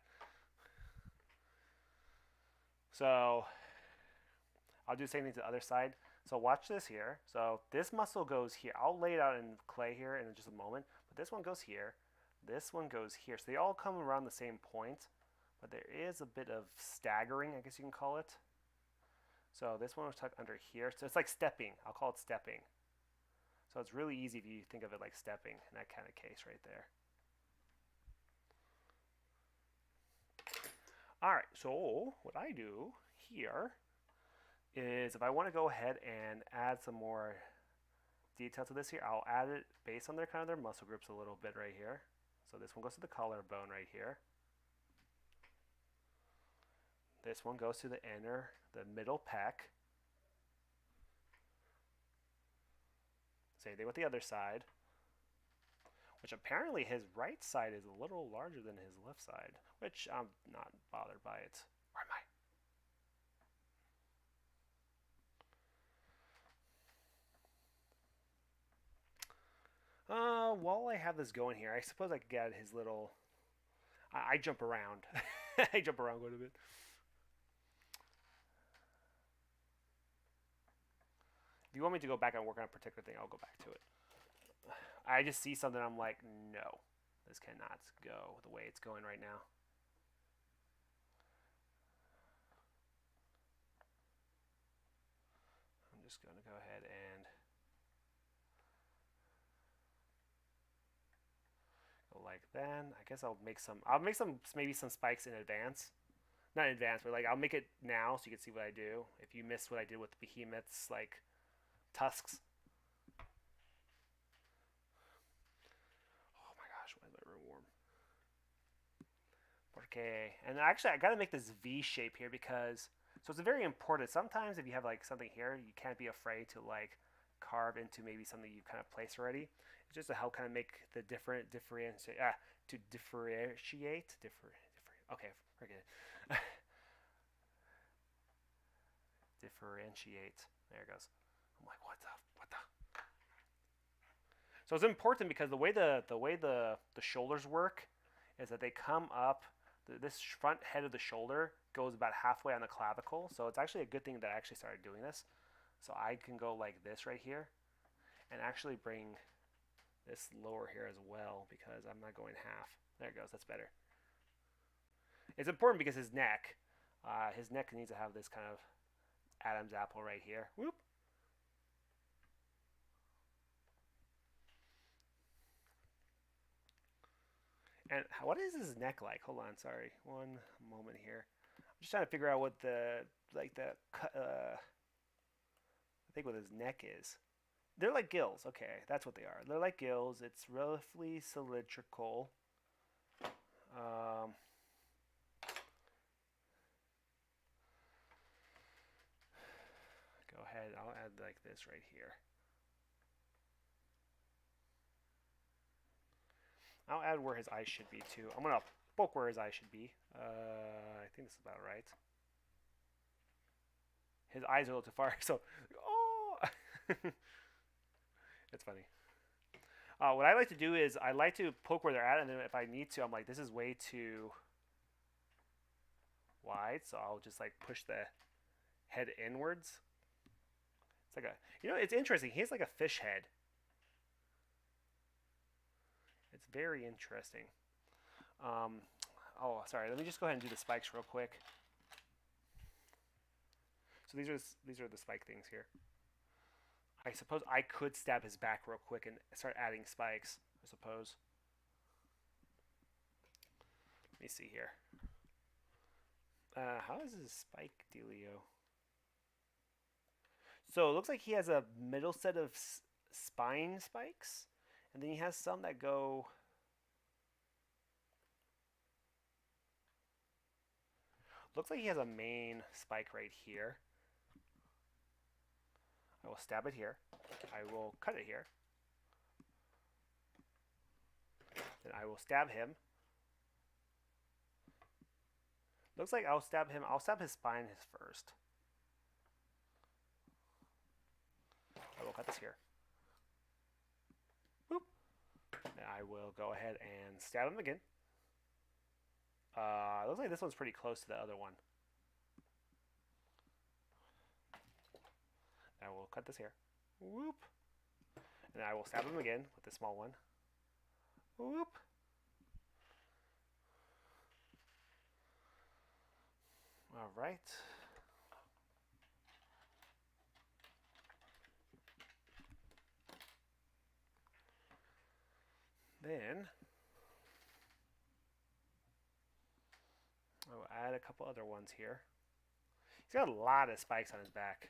So I'll do the same thing to the other side. So watch this here. So this muscle goes here. I'll lay it out in clay here in just a moment. But this one goes here. This one goes here. So they all come around the same point. But there is a bit of staggering, I guess you can call it. So this one was tucked under here. So it's like stepping. I'll call it stepping. So it's really easy if you think of it like stepping in that kind of case right there. All right, so what I do here is if I want to go ahead and add some more detail to this here, I'll add it based on their kind of their muscle groups a little bit right here. So this one goes to the collarbone right here. This one goes to the middle pec. Same thing with the other side, which apparently his right side is a little larger than his left side, which I'm not bothered by it. Or am I? While I have this going here, I suppose I could get his little. I jump around. I jump around quite a bit. If you want me to go back and work on a particular thing, I'll go back to it. I just see something, I'm like, no, this cannot go the way it's going right now. I'm just going to go ahead and go like that. I guess I'll make some maybe some spikes in advance. Not in advance, but like I'll make it now so you can see what I do. If you missed what I did with the behemoth's like tusks. Oh my gosh, why is my room warm? Okay, and actually I gotta make this V shape here because so it's very important. Sometimes if you have like something here, you can't be afraid to like carve into maybe something you've kind of placed already. It's just to help kind of make the okay, forget it. Differentiate. There it goes. I'm like, what the? So it's important because the way the shoulders work is that they come up. This front head of the shoulder goes about halfway on the clavicle. So it's actually a good thing that I actually started doing this. So I can go like this right here, and actually bring this lower here as well because I'm not going half. There it goes. That's better. It's important because his neck needs to have this kind of Adam's apple right here. Whoop. And what is his neck like? Hold on, sorry. One moment here. I'm just trying to figure out what I think what his neck is. They're like gills. Okay, that's what they are. They're like gills. It's relatively cylindrical. Go ahead. I'll add like this right here. I'll add where his eyes should be too. I'm gonna poke where his eyes should be. I think this is about right. His eyes are a little too far, so oh, it's funny. What I like to do is I like to poke where they're at, and then if I need to, I'm like, this is way too wide, so I'll just like push the head inwards. It's like it's interesting. He has like a fish head. It's very interesting. Oh, sorry. Let me just go ahead and do the spikes real quick. So these are the spike things here. I suppose I could stab his back real quick and start adding spikes, I suppose. Let me see here. How is his spike dealio? So it looks like he has a middle set of spine spikes, and then he has some that go. Looks like he has a main spike right here. I will stab it here. I will cut it here. Then I will stab him. Looks like I'll stab him. I'll stab his spine first. I will cut this here. Boop. Then I will go ahead and stab him again. Looks like this one's pretty close to the other one. I will cut this here. Whoop. And I will stab him again with the small one. Whoop. All right. Then I will add a couple other ones here. He's got a lot of spikes on his back.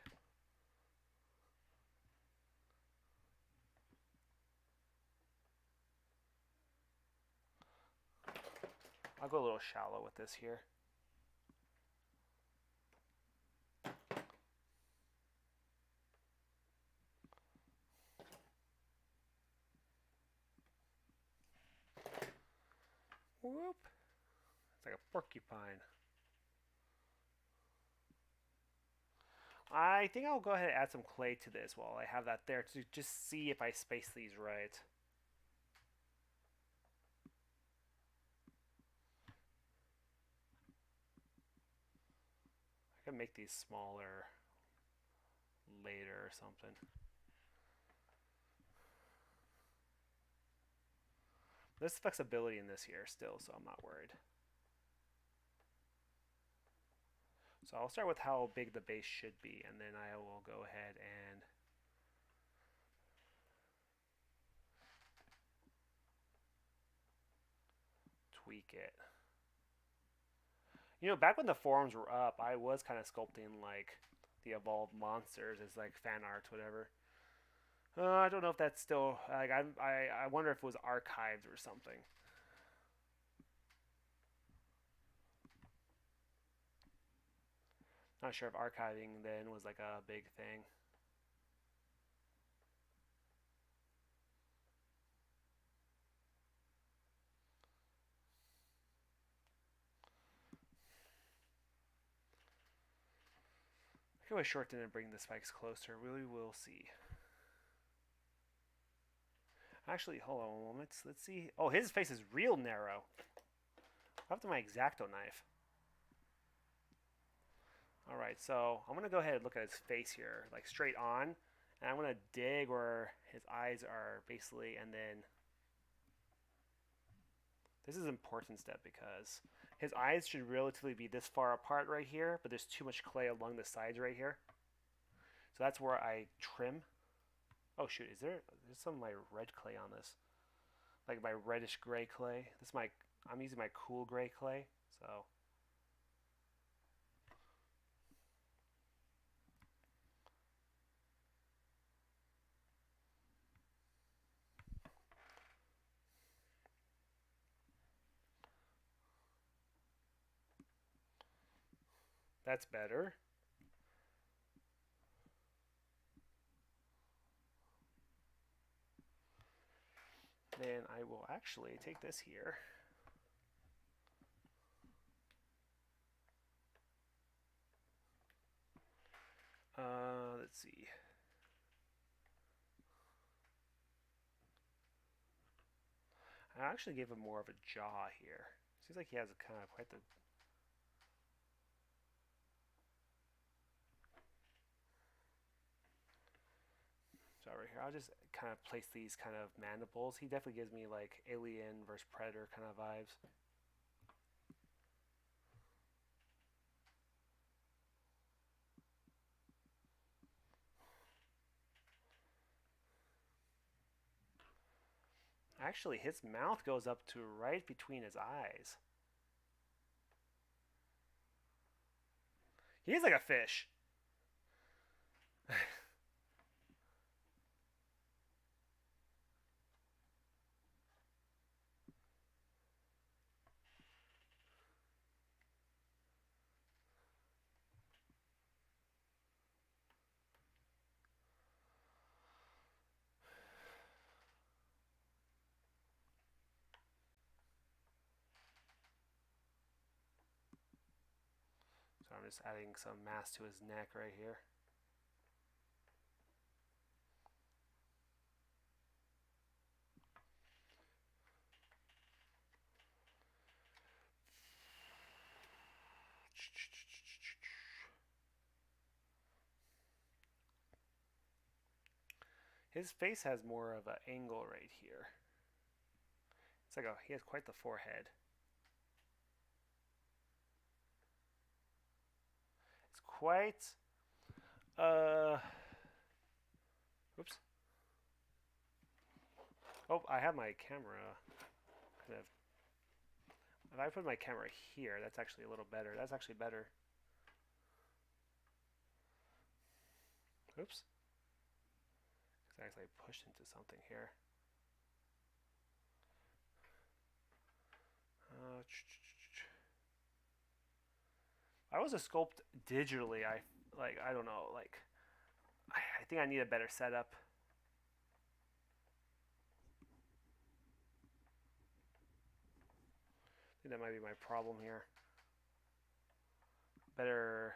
I'll go a little shallow with this here. Whoop. It's like a porcupine. I think I'll go ahead and add some clay to this while I have that there to just see if I space these right. I can make these smaller later or something. There's flexibility in this here still, so I'm not worried. So I'll start with how big the base should be, and then I will go ahead and tweak it. You know, back when the forums were up, I was kind of sculpting like the evolved monsters as like fan art, whatever. I don't know if that's still like I wonder if it was archived or something. Not sure if archiving then was like a big thing. I can always shorten and bring the spikes closer. We will see. Actually, hold on a moment. Let's see. Oh, his face is real narrow. I'll have to my X-Acto knife. Alright, so I'm going to go ahead and look at his face here, like straight on. And I'm going to dig where his eyes are, basically, and then... This is an important step because his eyes should relatively be this far apart right here, but there's too much clay along the sides right here. So that's where I trim. Oh shoot, there's some of my red clay on this. Like my reddish gray clay. I'm using my cool gray clay, so that's better. Then I will actually take this here. Let's see. I actually gave him more of a jaw here. Seems like he has kind of quite the... So right here, I'll just kind of place these kind of mandibles. He definitely gives me like Alien versus Predator kind of vibes. Actually, his mouth goes up to right between his eyes. He's like a fish. So I'm just adding some mass to his neck right here. His face has more of an angle right here. It's like he has quite the forehead. It's quite, oops. Oh, I have my camera kind of, If I put my camera here, that's actually a little better. That's actually better. Oops. It's actually pushed into something here. I was a sculpt digitally. I don't know, I think I need a better setup. I think that might be my problem here. Better.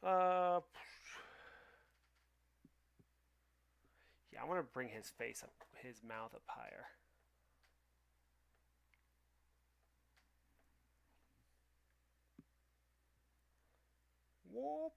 Uh, yeah, I want to bring his face up, his mouth up higher. Whoop.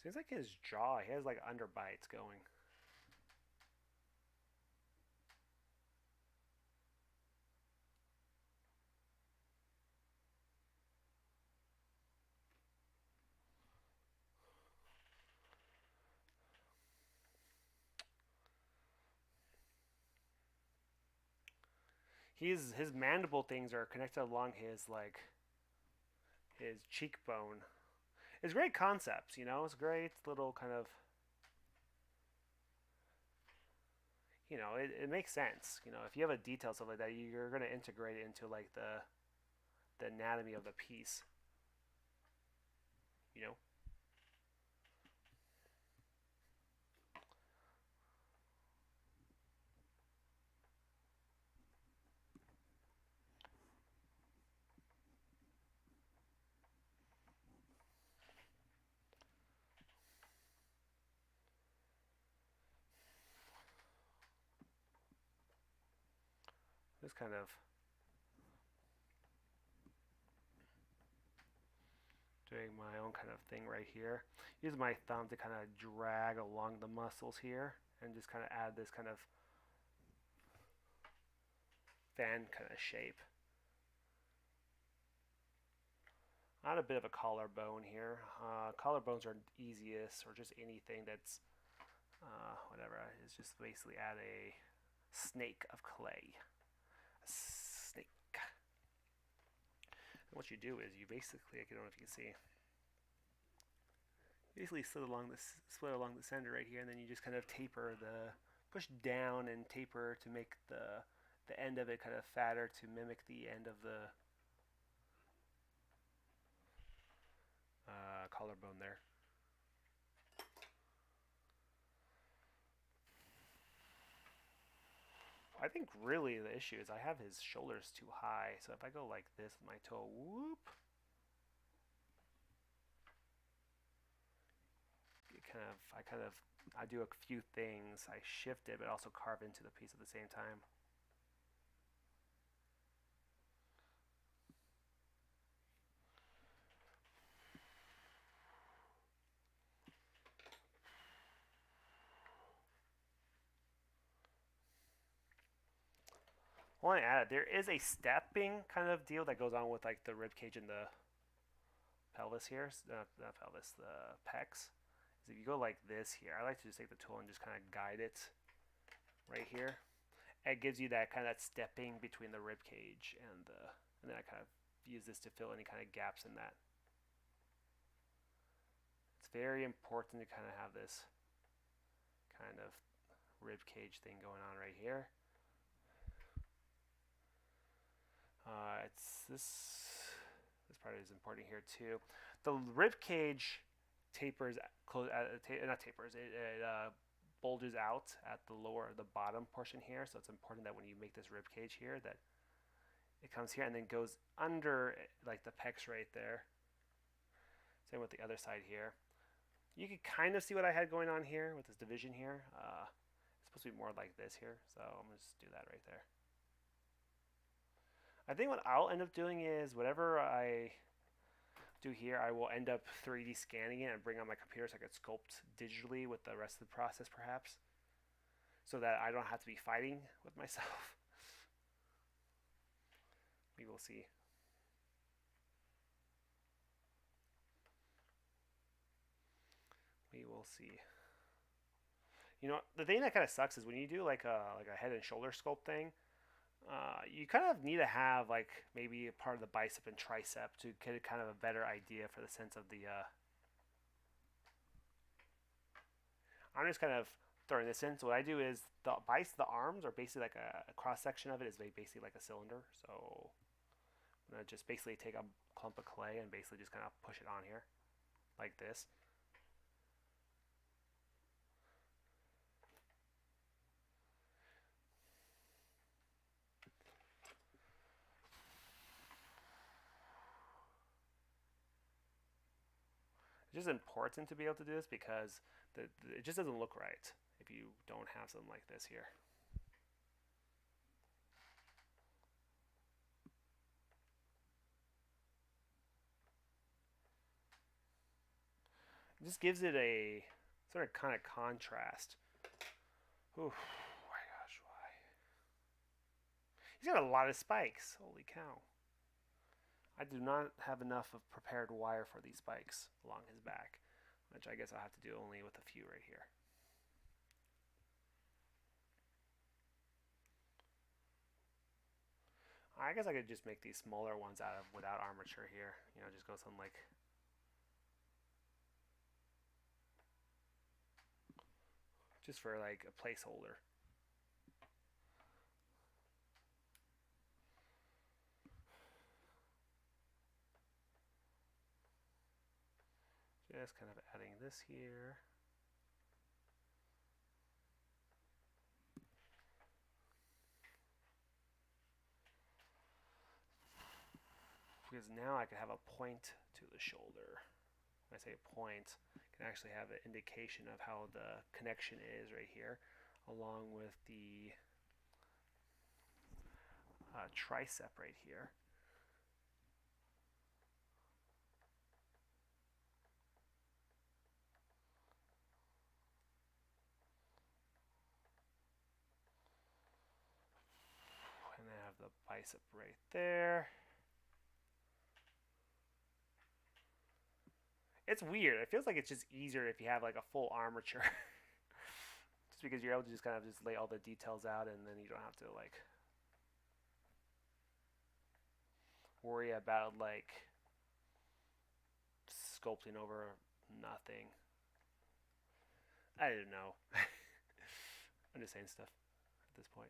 Seems like his jaw, he has like underbites going. His mandible things are connected along his cheekbone. It's great concepts, you know. It's great little kind of, you know, it makes sense. You know, if you have a detail stuff like that, you're gonna integrate it into like the anatomy of the piece. You know, just kind of doing my own kind of thing right here. Use my thumb to kind of drag along the muscles here and just kind of add this kind of fan kind of shape. On a bit of a collarbone here. Collarbones are easiest, or just anything that's whatever. Is just basically add a snake of clay. A snake. And what you do is you basically, I don't know if you can see, basically split along the center right here, and then you just kind of taper push down and taper to make the end of it kind of fatter to mimic the end of the collarbone there. I think really the issue is I have his shoulders too high, so if I go like this with my toe, whoop, I do a few things. I shift it, but also carve into the piece at the same time. I want to add, there is a stepping kind of deal that goes on with like the rib cage and the pelvis here, not pelvis, the pecs. Is if you go like this here, I like to just take the tool and just kind of guide it right here. It gives you that kind of stepping between the rib cage and then I kind of use this to fill any kind of gaps in that. It's very important to kind of have this kind of rib cage thing going on right here. It's this part is important here too. The rib cage tapers not tapers. It bulges out at the bottom portion here. So it's important that when you make this rib cage here, that it comes here and then goes under like the pecs right there. Same with the other side here. You can kind of see what I had going on here with this division here. It's supposed to be more like this here, so I'm gonna just do that right there. I think what I'll end up doing is whatever I do here, I will end up 3D scanning it and bring on my computer so I can sculpt digitally with the rest of the process perhaps, so that I don't have to be fighting with myself. We will see. We will see. You know, the thing that kind of sucks is when you do like a head and shoulder sculpt thing, you kind of need to have like maybe a part of the bicep and tricep to get kind of a better idea for the sense of the. I'm just kind of throwing this in. So what I do is the arms are basically like a cross section of it is basically like a cylinder. So I'm gonna just basically take a clump of clay and basically just kind of push it on here like this. It's just important to be able to do this because it just doesn't look right if you don't have something like this here. It just gives it a sort of kind of contrast. Ooh, my gosh, why? He's got a lot of spikes. Holy cow. I do not have enough of prepared wire for these spikes along his back, which I guess I'll have to do only with a few right here. I guess I could just make these smaller ones out of without armature here. You know, just go something like just for like a placeholder. Just kind of adding this here. Because now I can have a point to the shoulder. When I say point, I can actually have an indication of how the connection is right here, along with the tricep right here. And I have the bicep right there. It's weird. It feels like it's just easier if you have like a full armature. Just because you're able to just kind of just lay all the details out and then you don't have to like worry about like sculpting over nothing. I don't know. I'm just saying stuff at this point.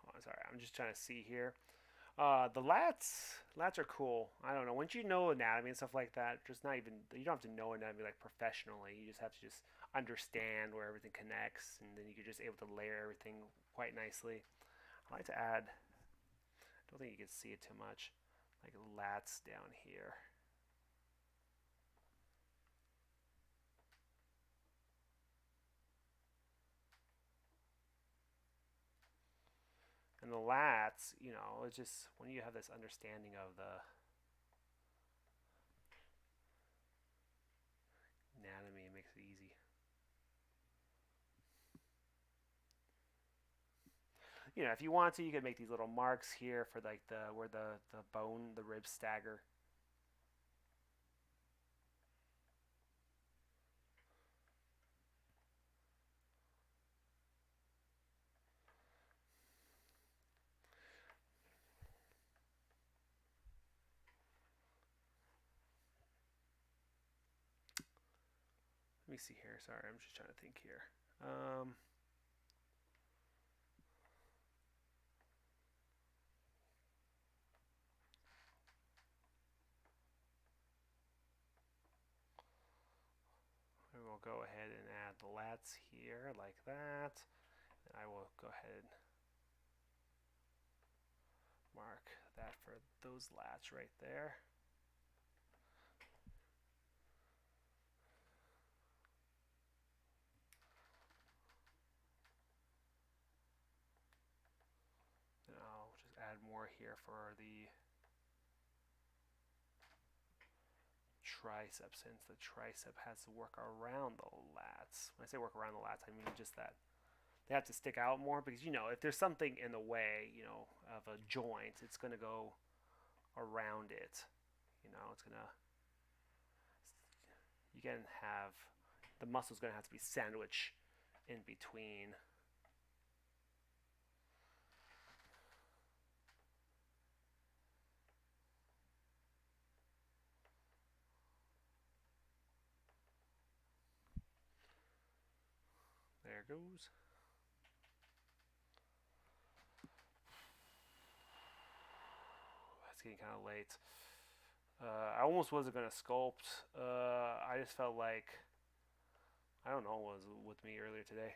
Oh, sorry, I'm just trying to see here. The lats are cool. I don't know. Once you know anatomy and stuff like that, just not even you don't have to know anatomy like professionally. You just have to just understand where everything connects, and then you're just able to layer everything quite nicely. I like to add. I don't think you can see it too much, like lats down here. And the lats, you know, it's just when you have this understanding of the anatomy, it makes it easy. You know, if you want to, you could make these little marks here for like the where the bone, the ribs stagger. Let me see here. Sorry, I'm just trying to think here. And we'll go ahead and add the lats here like that. I will go ahead and mark that for those lats right there. And I'll just add more here for the tricep, since the tricep has to work around the lats. When I say work around the lats, I mean just that they have to stick out more, because if there's something in the way, of a joint, it's going to go around it. It's going to, you can have, the muscle's going to have to be sandwiched in between. There it goes. It's getting kind of late. I almost wasn't going to sculpt. I just felt like, I don't know what was with me earlier today.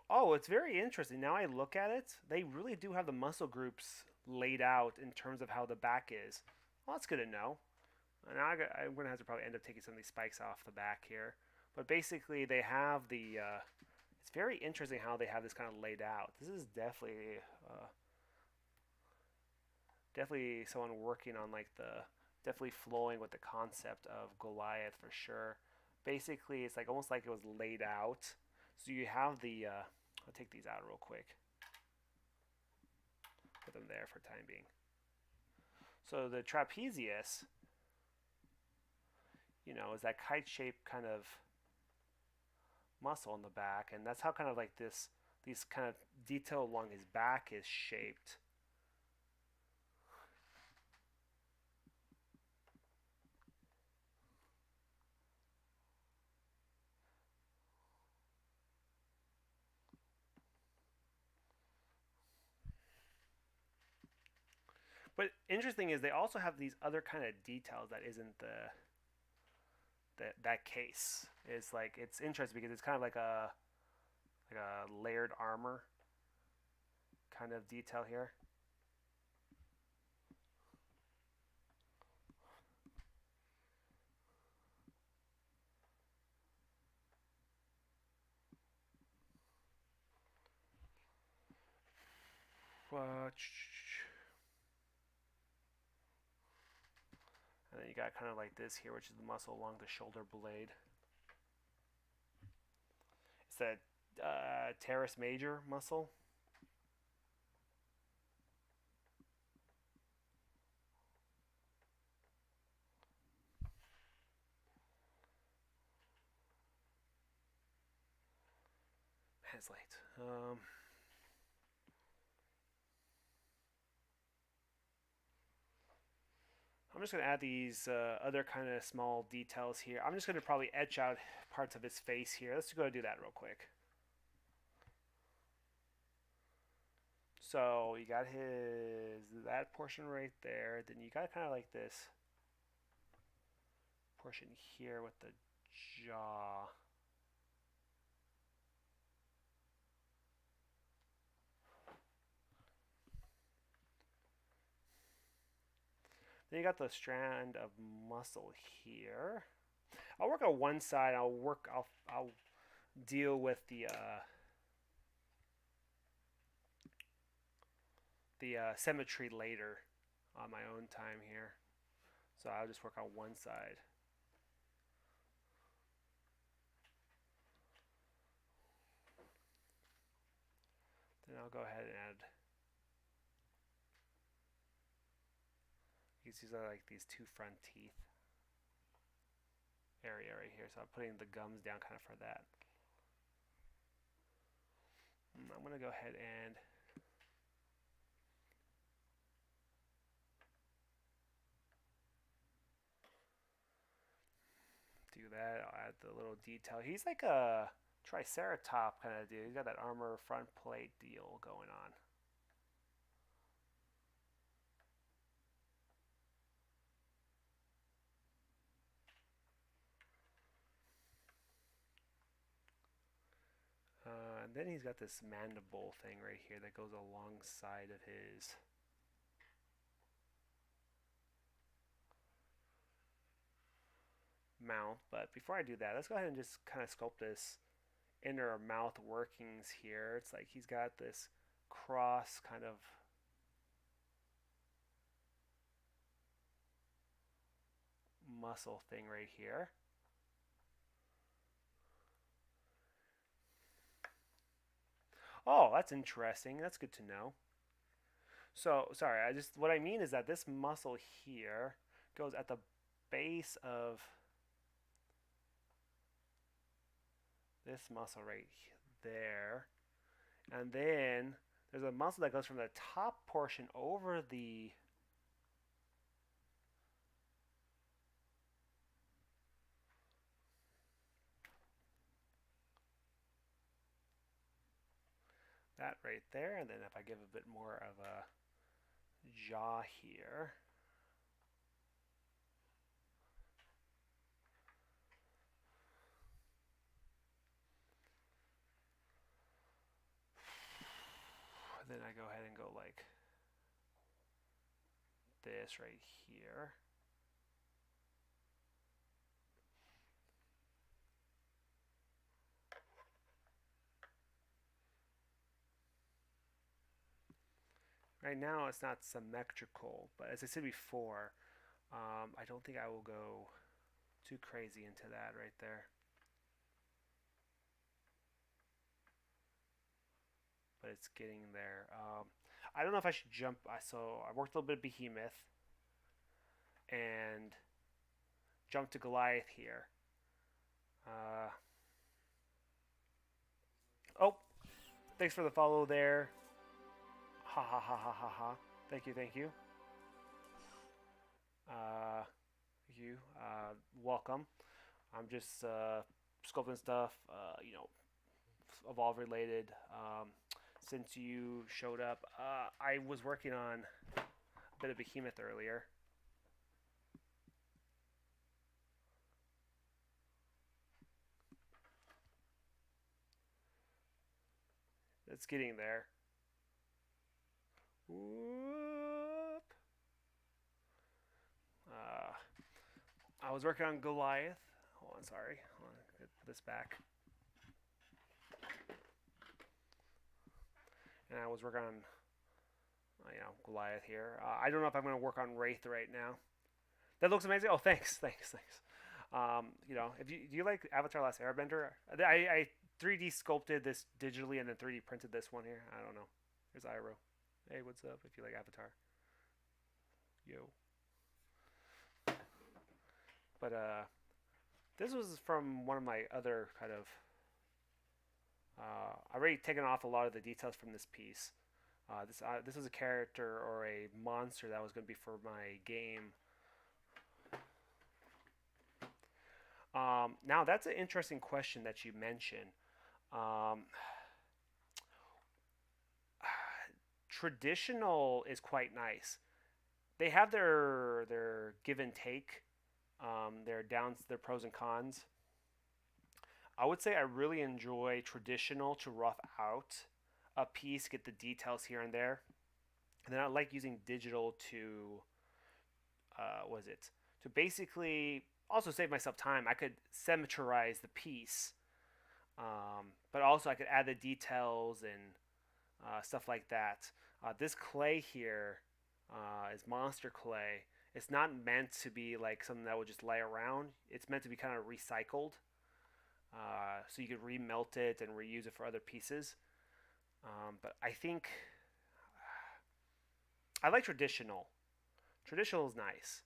Oh, it's very interesting. Now I look at it, they really do have the muscle groups laid out in terms of how the back is. Well, that's good to know. And I'm going to have to probably end up taking some of these spikes off the back here. But basically, they have the. It's very interesting how they have this kind of laid out. This is definitely someone working on like definitely flowing with the concept of Goliath for sure. Basically, it's like almost like it was laid out. So you have the. I'll take these out real quick. Put them there for time being. So the trapezius, is that kite-shaped kind of muscle in the back, and that's how kind of like these kind of detail along his back is shaped. But interesting is they also have these other kind of details that isn't that case. It's like it's interesting because it's kind of like a layered armor kind of detail here. And then you got kind of like this here, which is the muscle along the shoulder blade. It's that teres major muscle. Man, it's late. I'm just going to add these other kind of small details here. I'm just going to probably etch out parts of his face here. Let's go do that real quick. So you got that portion right there. Then you got kind of like this portion here with the jaw. Then you got the strand of muscle here. I'll work on one side. I'll deal with the symmetry later on my own time here. So I'll just work on one side. Then I'll go ahead and add. These are like these two front teeth area right here. So I'm putting the gums down kind of for that. I'm going to go ahead and that. I'll add the little detail. He's like a triceratop kind of dude. He's got that armor front plate deal going on. And then he's got this mandible thing right here that goes alongside of his mouth. But before I do that, let's go ahead and just kind of sculpt this inner mouth workings here. It's like he's got this cross kind of muscle thing right here. Oh, that's interesting. That's good to know. So, sorry, what I mean is that this muscle here goes at the base of this muscle right there. And then there's a muscle that goes from the top portion over the that right there. And then if I give a bit more of a jaw here. Then I go ahead and go like this right here. Right now it's not symmetrical, but as I said before, I don't think I will go too crazy into that right there. But it's getting there. I don't know if I should jump. So I worked a little bit of Behemoth and jumped to Goliath here. Uh, oh, thanks for the follow there. Ha ha ha ha ha ha. Thank you, thank you. Thank you. Welcome. I'm just sculpting stuff, evolve related. Since you showed up, I was working on a bit of Behemoth earlier. It's getting there. Whoop. I was working on Goliath. Hold on, sorry. Hold on, put this back. And I was working on, Goliath here. I don't know if I'm going to work on Wraith right now. That looks amazing. Oh, thanks, thanks, thanks. If you do you like Avatar: Last Airbender? I 3D sculpted this digitally and then 3D printed this one here. I don't know. Here's Iroh. Hey, what's up? If you like Avatar, yo. But this was from one of my other kind of. I already taken off a lot of the details from this piece. This was a character or a monster that was going to be for my game. Now that's an interesting question that you mentioned. Um, Traditional is quite nice. They have their give and take, their pros and cons. I would say I really enjoy traditional to rough out a piece, get the details here and there, and then I like using digital to was it to basically also save myself time. I could symmetrize the piece, but also I could add the details and stuff like that. This clay here is monster clay. It's not meant to be like something that would just lay around. It's meant to be kind of recycled, so you could remelt it and reuse it for other pieces. But I think I like traditional. Traditional is nice.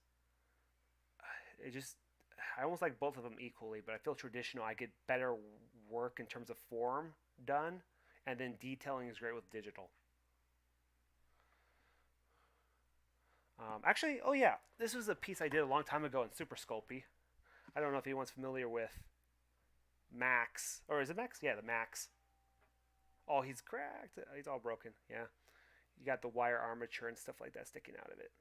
It just I almost like both of them equally, but I feel traditional I get better work in terms of form done, and then detailing is great with digital. Actually, oh yeah, this was a piece I did a long time ago in Super Sculpey. I don't know if anyone's familiar with Max, or is it Max? Yeah, the Max. Oh, he's cracked. He's all broken. Yeah, you got the wire armature and stuff like that sticking out of it.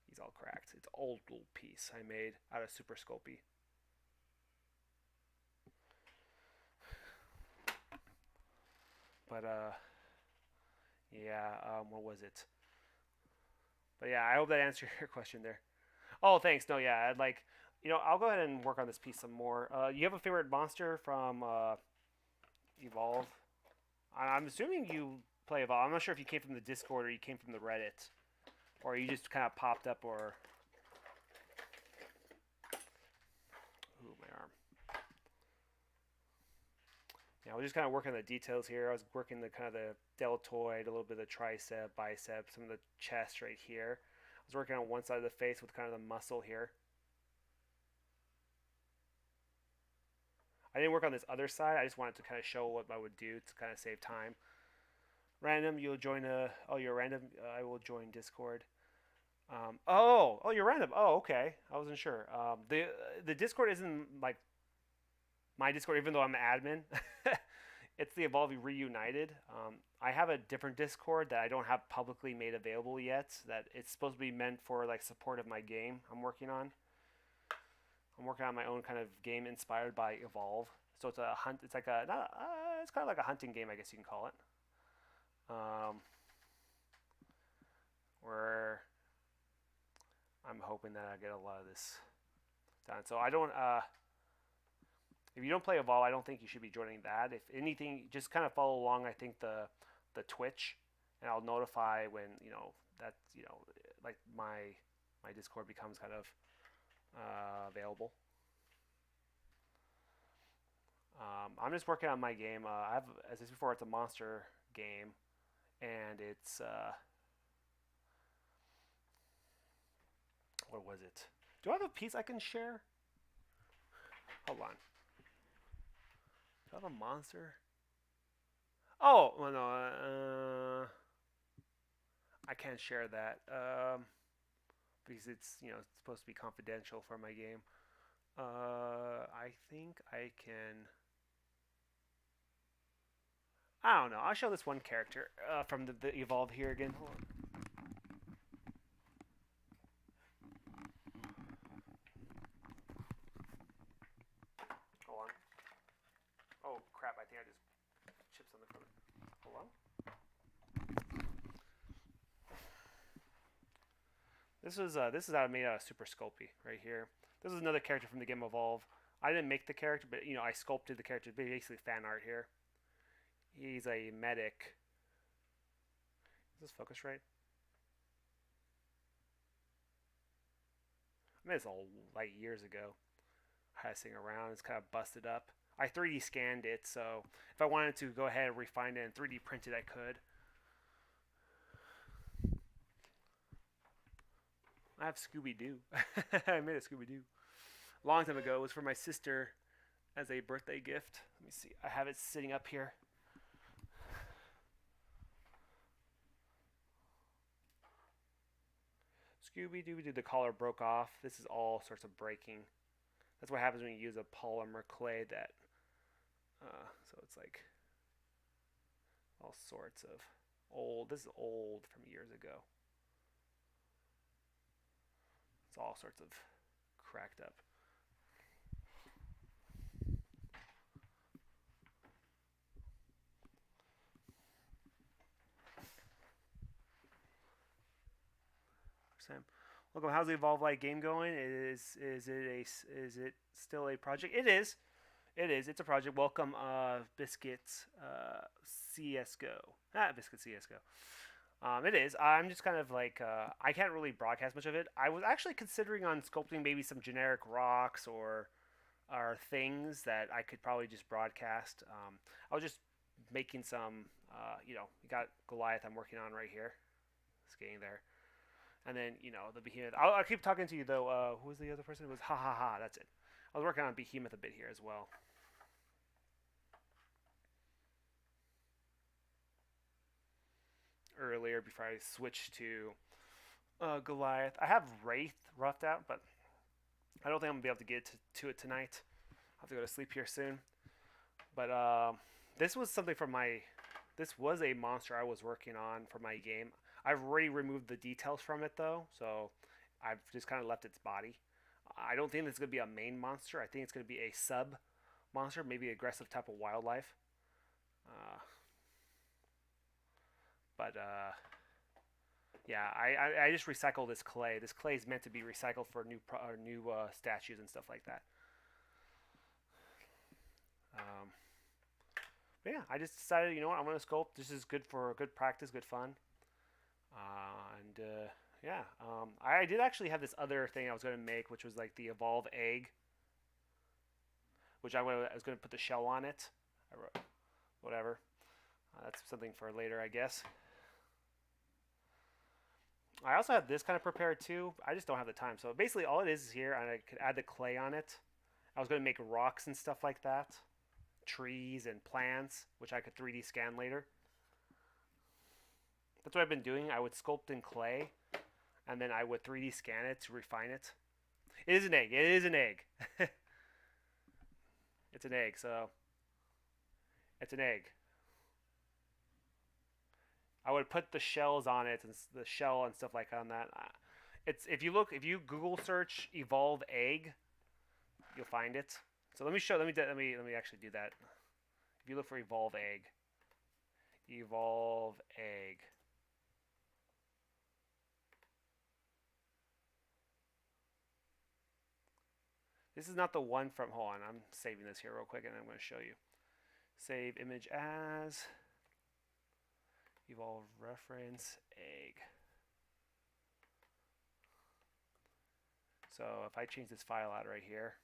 He's all cracked. It's an old little piece I made out of Super Sculpey. But yeah. What was it? But yeah, I hope that answered your question there. Oh, thanks. No, yeah, I'd like, I'll go ahead and work on this piece some more. You have a favorite monster from Evolve? I'm assuming you play Evolve. I'm not sure if you came from the Discord or you came from the Reddit, or you just kind of popped up, or ooh, my arm. Yeah, I was just kind of working on the details here. I was working the kind of the deltoid, a little bit of the tricep, bicep, some of the chest right here. I was working on one side of the face with kind of the muscle here. I didn't work on this other side. I just wanted to kind of show what I would do to kind of save time. Random, you'll join a. Oh, you're random. I will join Discord. Oh, you're random. Oh, okay. I wasn't sure. The Discord isn't like my Discord, even though I'm the admin. It's the Evolve Reunited. I have a different Discord that I don't have publicly made available yet. That it's supposed to be meant for like support of my game I'm working on. I'm working on my own kind of game inspired by Evolve. So it's a hunt. It's like a not. It's kind of like a hunting game, I guess you can call it. Um, where I'm hoping that I get a lot of this done. So I don't. If you don't play Evolve, I don't think you should be joining that. If anything, just kind of follow along. I think the Twitch, and I'll notify when that like my Discord becomes kind of available. I'm just working on my game. I have, as I said before, it's a monster game, and it's what was it? Do I have a piece I can share? Hold on. Do I have a monster? Oh, well, no. I can't share that because it's supposed to be confidential for my game. I think I can. I don't know. I'll show this one character from the Evolve here again. Hold on. Hold on. Oh crap! I think I just chipped something from it. Hold on. This is how I made out of Super Sculpey right here. This is another character from the game Evolve. I didn't make the character, but I sculpted the character. Basically fan art here. He's a medic. Is this focus right? I made this all like years ago. Passing around, it's kind of busted up. I 3D scanned it, so if I wanted to go ahead and refine it and 3D print it, I could. I have Scooby-Doo. I made a Scooby-Doo. A long time ago. It was for my sister as a birthday gift. Let me see. I have it sitting up here. Scooby-Doo, the collar broke off. This is all sorts of breaking. That's what happens when you use a polymer clay that, so it's like all sorts of old. This is old from years ago. It's all sorts of cracked up. Sam, welcome. How's the Evolve Light game going? Is it still a project? It is. It is. It's a project. Welcome, Biscuits, CS:GO. Biscuit CS:GO. It is. I'm just kind of like I can't really broadcast much of it. I was actually considering on sculpting maybe some generic rocks or things that I could probably just broadcast. I was just making some. You got Goliath. I'm working on right here. It's getting there. And then the Behemoth. I'll keep talking to you though. Who was the other person? It was ha ha ha. That's it. I was working on Behemoth a bit here as well. Earlier before I switched to Goliath. I have Wraith roughed out, but I don't think I'm gonna be able to get to it tonight. I'll have to go to sleep here soon. But this was something from my. This was a monster I was working on for my game. I've already removed the details from it though, so I've just kind of left its body. I don't think it's gonna be a main monster. I think it's gonna be a sub monster, maybe aggressive type of wildlife. Uh, but yeah, I just recycle this clay. This clay is meant to be recycled for new statues and stuff like that. Um, but yeah, I just decided, you know what, I'm gonna sculpt. This is good for good practice, good fun, and yeah, I did actually have this other thing I was gonna make, which was like the evolve egg, which I was gonna put the shell on it. I wrote, whatever. That's something for later, I guess. I also have this kind of prepared too. I just don't have the time. So basically, all it is here, and I could add the clay on it. I was going to make rocks and stuff like that, trees and plants, which I could 3D scan later. That's what I've been doing. I would sculpt in clay, and then I would 3D scan it to refine it. It is an egg. It is an egg. It's an egg. So it's an egg. I would put the shells on it and the shell and stuff like on that. It's if you Google search evolve egg, you'll find it. So let me actually do that. If you look for evolve egg. This is not the one from. Hold on, I'm saving this here real quick, and I'm going to show you. Save image as evolve reference egg. So if I change this file out right here,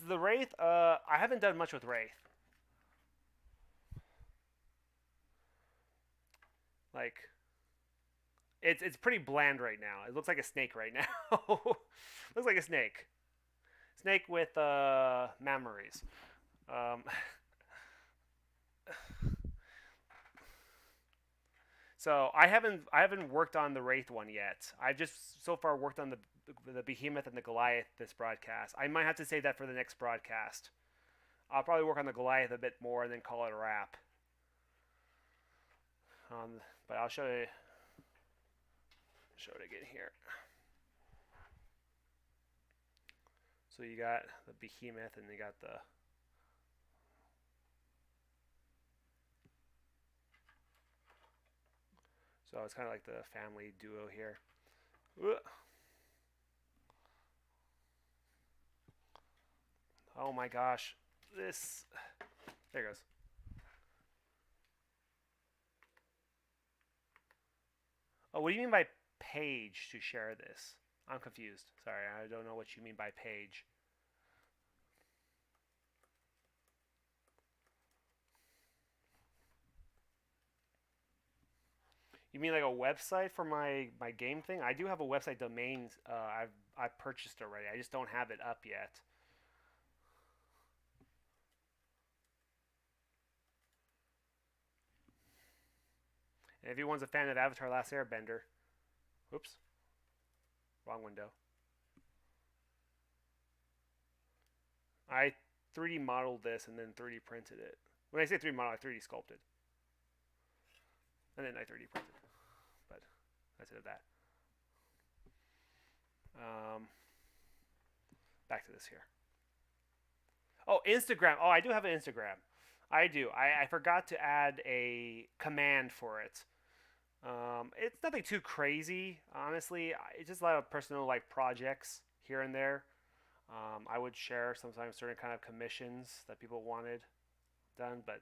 the Wraith. I haven't done much with Wraith. Like, it's pretty bland right now. It looks like a snake right now. Looks like a snake. Snake with memories. Um, so I haven't worked on the Wraith one yet. I've just so far worked on the Behemoth and the Goliath this broadcast. I might have to save that for the next broadcast. I'll probably work on the Goliath a bit more and then call it a wrap. But I'll show it again here. So you got the Behemoth and you got the. So it's kind of like the family duo here. Oh my gosh. This. There it goes. Oh, what do you mean by page to share this? I'm confused. Sorry, I don't know what you mean by page. You mean like a website for my game thing? I do have a website domain. I've purchased already. I just don't have it up yet. And if anyone's a fan of Avatar: Last Airbender, whoops, wrong window. I 3D modeled this and then 3D printed it. When I say 3D model, I 3D sculpted, and then I 3D printed. But that's it of that. Um, Back to this here. Oh, Instagram. Oh, I do have an Instagram. I do. I forgot to add a command for it. It's nothing too crazy, honestly. It's just a lot of personal like projects here and there. I would share sometimes certain kind of commissions that people wanted done, but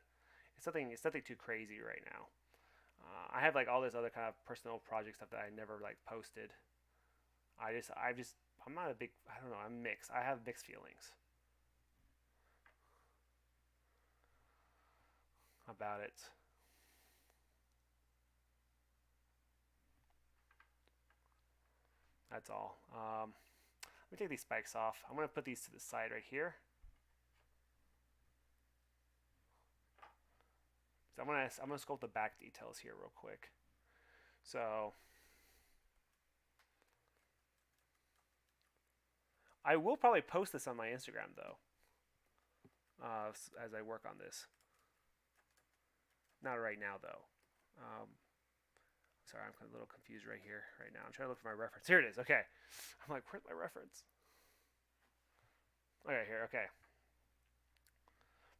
it's nothing too crazy right now. I have like all this other kind of personal project stuff that I never like posted. I'm not a big. I don't know. I'm mixed. I have mixed feelings about it. That's all. Let me take these spikes off. I'm gonna put these to the side right here. So I'm gonna sculpt the back details here real quick. So I will probably post this on my Instagram though, as I work on this. Not right now though. Sorry, I'm a little confused right here, right now. I'm trying to look for my reference. Here it is. Okay. I'm like, where's my reference? Okay, here. Okay.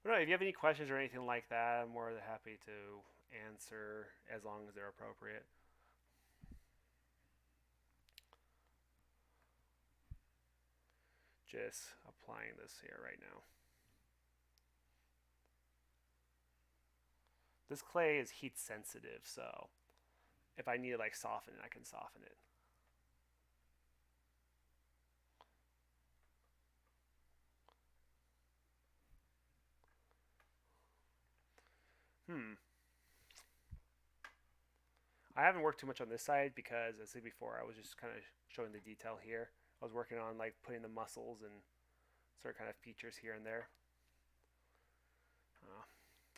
But no, if you have any questions or anything like that, I'm more than happy to answer as long as they're appropriate. Just applying this here right now. This clay is heat sensitive, so if I need to like soften it, I can soften it. Hmm. I haven't worked too much on this side because, as I said before, I was just kind of showing the detail here. I was working on like putting the muscles and certain kind of features here and there.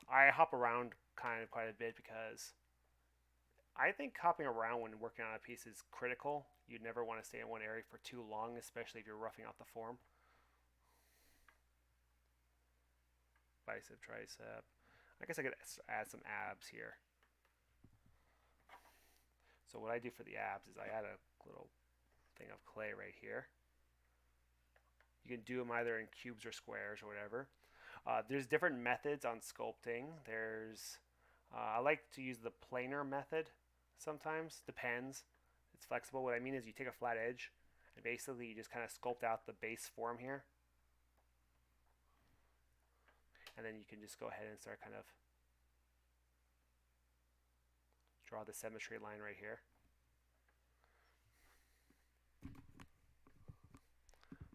I hop around kind of quite a bit because I think hopping around when working on a piece is critical. You never want to stay in one area for too long, especially if you're roughing out the form. Bicep, tricep. I guess I could add some abs here. So what I do for the abs is I add a little thing of clay right here. You can do them either in cubes or squares or whatever. There's different methods on sculpting. I like to use the planar method sometimes, depends. It's flexible. What I mean is you take a flat edge and basically you just kind of sculpt out the base form here. And then you can just go ahead and start kind of draw the symmetry line right here.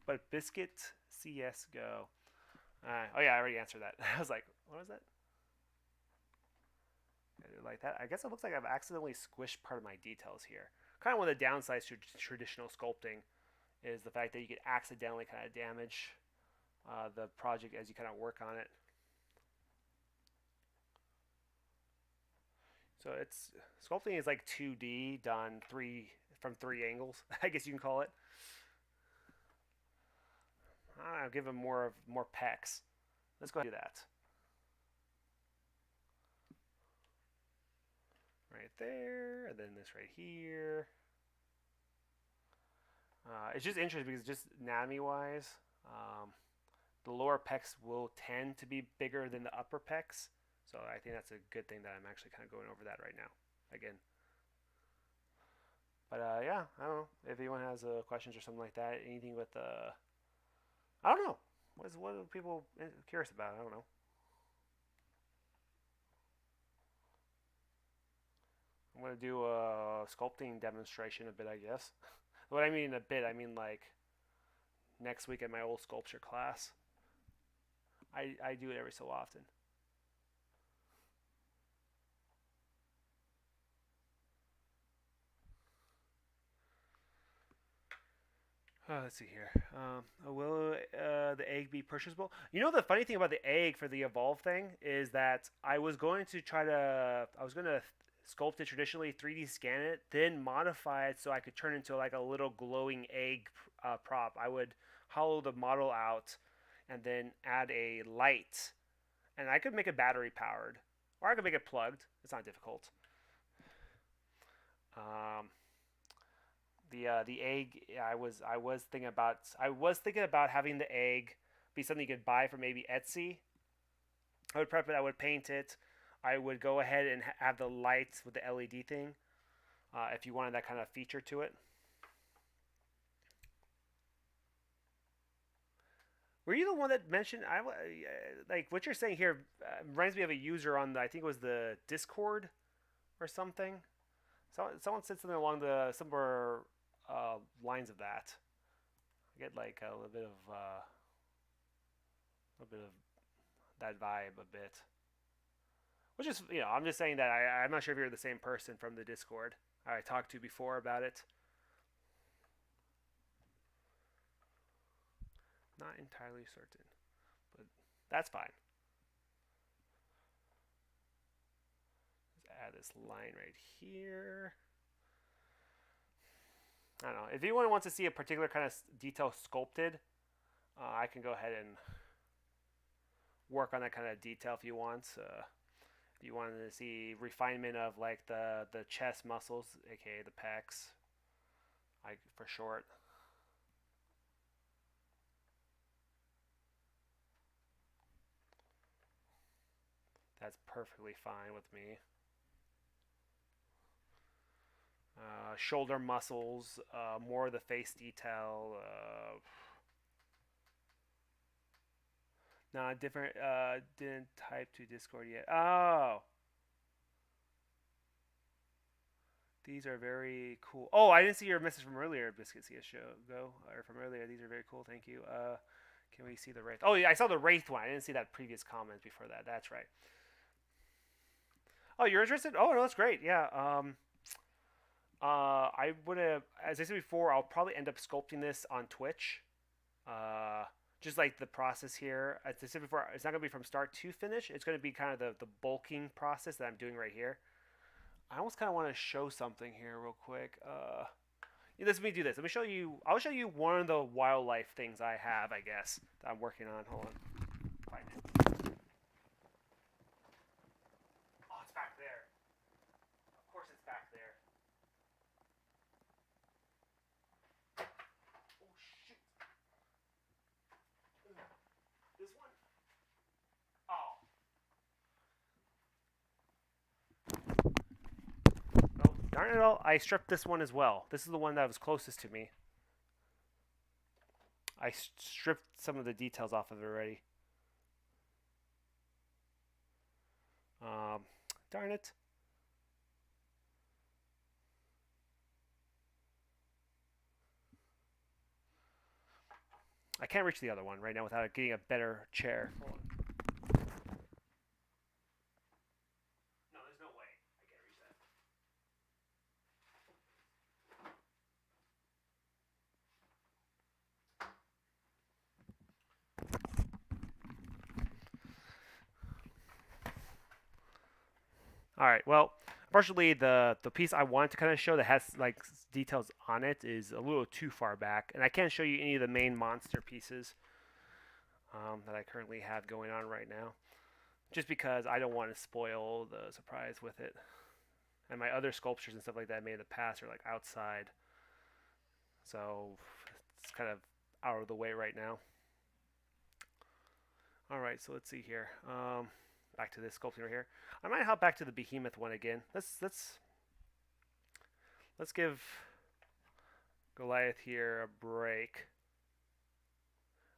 But Biscuit CSGO. Oh yeah, I already answered that. I was like, what was that? Like that. I guess it looks like I've accidentally squished part of my details here. Kind of one of the downsides to traditional sculpting is the fact that you can accidentally kind of damage the project as you kind of work on it. So it's sculpting is like 2D done from three angles, I guess you can call it. I'll give him more pecs. Let's go ahead and do that. Right there, and then this right here. It's just interesting because just anatomy-wise, the lower pecs will tend to be bigger than the upper pecs. So I think that's a good thing that I'm actually kind of going over that right now again. But yeah, I don't know if anyone has questions or something like that. Anything with I don't know. What are people curious about? I don't know. I'm gonna do a sculpting demonstration a bit, I guess. What I mean a bit, I mean like next week at my old sculpture class. I do it every so often. Let's see here. Will the egg be purchasable? You know the funny thing about the egg for the evolve thing is that I was going to sculpt it traditionally, 3D scan it, then modify it so I could turn it into like a little glowing egg prop. I would hollow the model out and then add a light, and I could make it battery powered, or I could make it plugged. It's not difficult. Um, the egg, I was thinking about having the egg be something you could buy from maybe Etsy. I would prep it, I would paint it, I would go ahead and have the lights with the LED thing, if you wanted that kind of feature to it. Were you the one that mentioned like what you're saying here reminds me of a user on I think it was the Discord or something. Someone said something along the similar lines of that. I get like a little bit of that vibe a bit. Which is, I'm just saying that I'm not sure if you're the same person from the Discord I talked to before about it. Not entirely certain, but that's fine. Let's add this line right here. I don't know. If anyone wants to see a particular kind of detail sculpted, I can go ahead and work on that kind of detail if you want. If you wanted to see refinement of like the chest muscles, aka the pecs, I for short. That's perfectly fine with me. Shoulder muscles, more of the face detail. No, different. Didn't type to Discord yet. Oh, these are very cool. Oh, I didn't see your message from earlier, Biscuit Show Go, or from earlier. These are very cool. Thank you. Can we see the wraith? Oh yeah, I saw the wraith one. I didn't see that previous comment before that. That's right. Oh, you're interested? Oh no, that's great. Yeah. I would have, as I said before, I'll probably end up sculpting this on Twitch. Uh, just like the process here, as I said before, it's not gonna be from start to finish. It's gonna be kind of the bulking process that I'm doing right here. I almost kind of want to show something here real quick. Let me do this. Let me show you. I'll show you one of the wildlife things I have, I guess, that I'm working on. Hold on. Find it. Oh, it's back there. Of course, it's back there. Oh shoot. This one. Oh. Oh, darn it all. I stripped this one as well. This is the one that was closest to me. I stripped some of the details off of it already. Darn it. I can't reach the other one right now without getting a better chair. Hold on. No, there's no way I can't reach that. All right. Well, unfortunately, the piece I wanted to kind of show that has like details on it is a little too far back, and I can't show you any of the main monster pieces that I currently have going on right now, just because I don't want to spoil the surprise with it. And my other sculptures and stuff like that I made in the past are like outside, so it's kind of out of the way right now. All right, so let's see here. Back to this sculpting right here. I might hop back to the behemoth one again. Let's give Goliath here a break.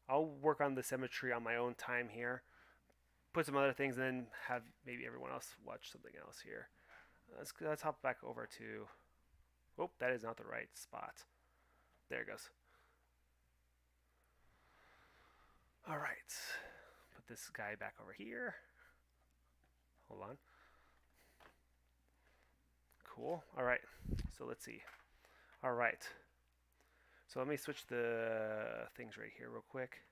I'll work on the symmetry on my own time here. Put some other things, and then have maybe everyone else watch something else here. Let's hop back over to. Oh, that is not the right spot. There it goes. All right. Put this guy back over here. Hold on. Cool. All right. So let's see. All right. So let me switch the things right here real quick.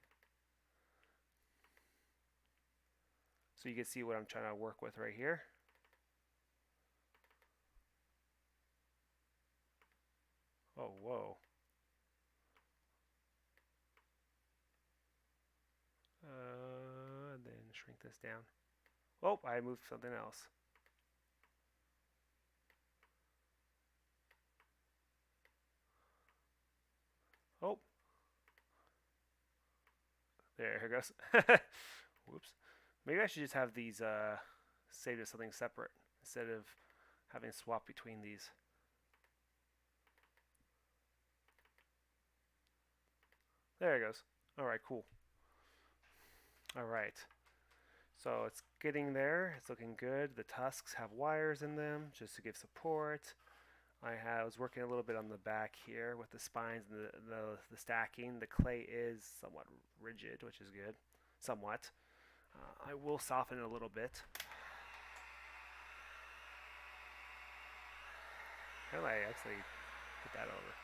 So you can see what I'm trying to work with right here. Oh, whoa. And then shrink this down. Oh, I moved something else. Oh. There it goes. Whoops. Maybe I should just have these saved as something separate instead of having to swap between these. There it goes. All right, cool. All right. So it's getting there. It's looking good. The tusks have wires in them just to give support. I was working a little bit on the back here with the spines and the stacking. The clay is somewhat rigid, which is good. Somewhat. I will soften it a little bit. How do I actually put that over?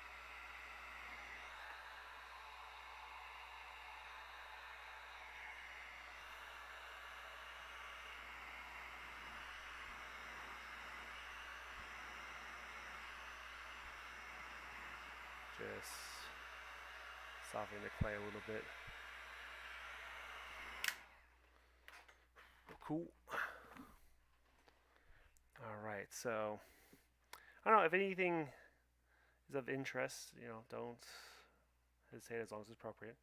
Softening the clay a little bit. Cool. All right, so I don't know if anything is of interest. Don't hesitate as long as it's appropriate.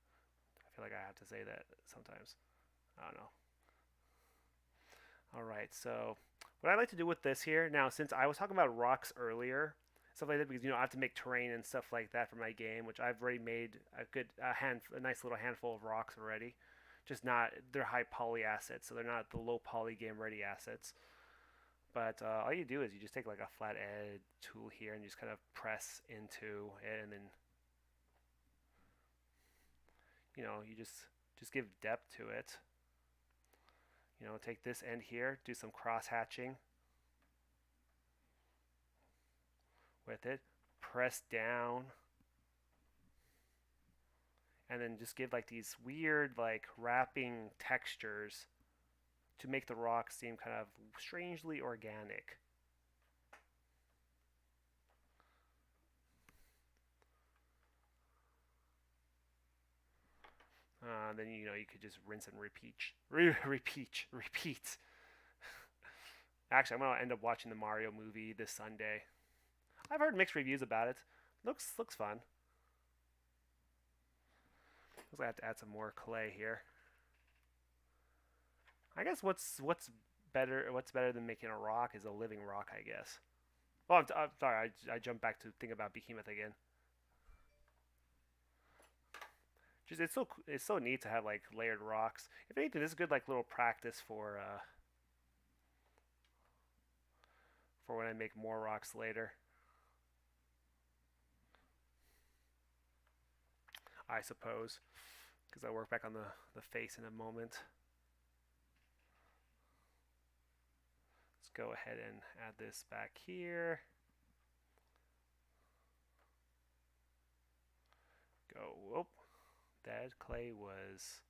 I feel like I have to say that sometimes. I don't know. All right, so what I like to do with this here now, since I was talking about rocks earlier, stuff like that, because I have to make terrain and stuff like that for my game, which I've already made a nice little handful of rocks already. Just not they're high poly assets, so they're not the low poly game ready assets. But all you do is you just take like a flat edge tool here and you just kind of press into it, and then you just give depth to it. Take this end here, do some cross hatching with it, press down, and then just give like these weird like wrapping textures to make the rock seem kind of strangely organic. Then you could just rinse and repeat. Actually, I'm gonna end up watching the Mario movie this Sunday. I've heard mixed reviews about it. Looks fun. Looks like I have to add some more clay here. I guess what's better than making a rock is a living rock, I guess. Oh, I'm sorry. I jumped back to think about Behemoth again. Just it's so neat to have like layered rocks. If anything, this is good like little practice for when I make more rocks later. I suppose, because I'll work back on the face in a moment. Let's go ahead and add this back here. Go, whoop. That clay was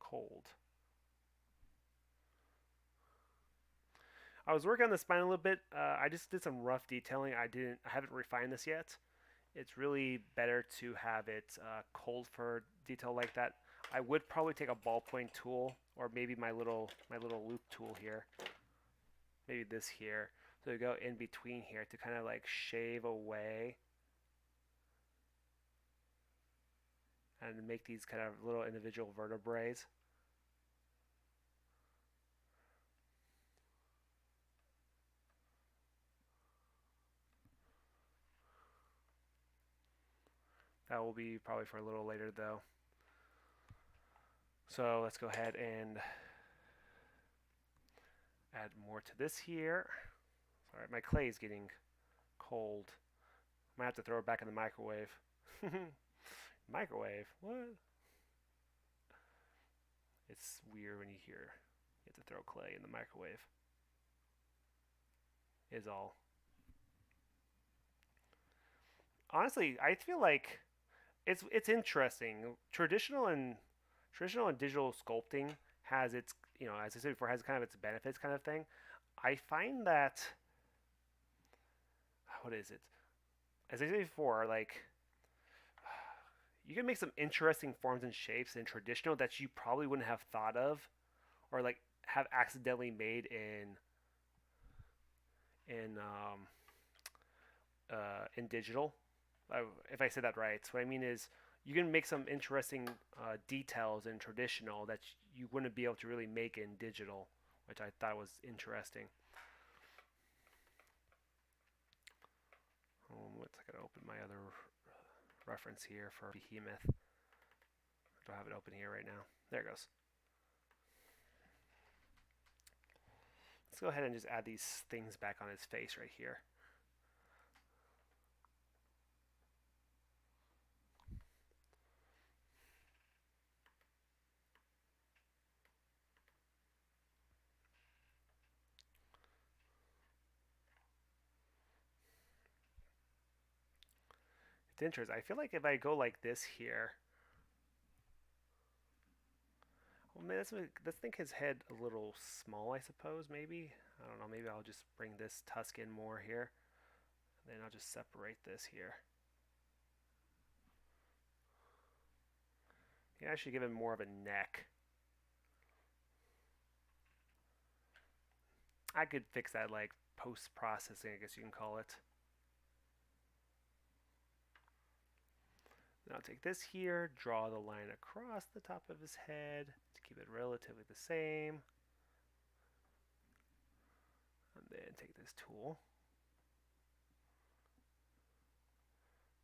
cold. I was working on the spine a little bit. I just did some rough detailing. I haven't refined this yet. It's really better to have it cold for detail like that. I would probably take a ballpoint tool or maybe my little loop tool here. Maybe this here. So we go in between here to kind of like shave away and make these kind of little individual vertebrae. That will be probably for a little later though. So let's go ahead and add more to this here. Sorry, my clay is getting cold. I might have to throw it back in the microwave. Microwave? What? It's weird when you hear you have to throw clay in the microwave. Is all. Honestly, I feel like it's interesting. Traditional and digital sculpting has its, as I said before, has kind of its benefits kind of thing. I find that, what is it? As I said before, like you can make some interesting forms and shapes in traditional that you probably wouldn't have thought of, or like have accidentally made in digital. If I say that right, so what I mean is you can make some interesting details in traditional that you wouldn't be able to really make in digital, which I thought was interesting. What's I gotta open my other reference here for Behemoth. I don't have it open here right now. There it goes. Let's go ahead and just add these things back on his face right here. It's interesting. I feel like if I go like this here, well, man, let's think his head a little small, I suppose, maybe. I don't know, maybe I'll just bring this tusk in more here. And then I'll just separate this here. can actually give him more of a neck. I could fix that like post-processing, I guess you can call it. Then I'll take this here, draw the line across the top of his head to keep it relatively the same. And then take this tool.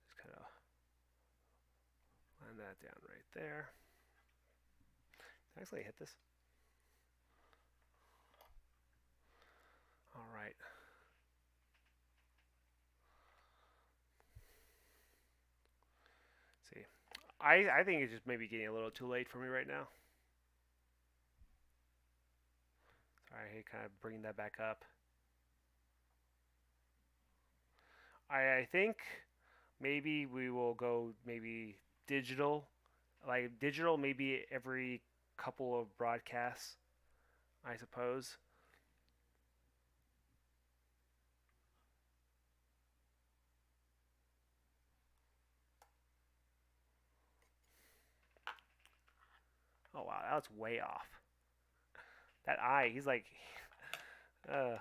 Just kind of line that down right there. Actually, hit this. All right. See, I think it's just maybe getting a little too late for me right now. Sorry, kind of bringing that back up. I think maybe we will go maybe digital, like digital maybe every couple of broadcasts, I suppose. Oh wow, that was way off. That eye, he's like, uh,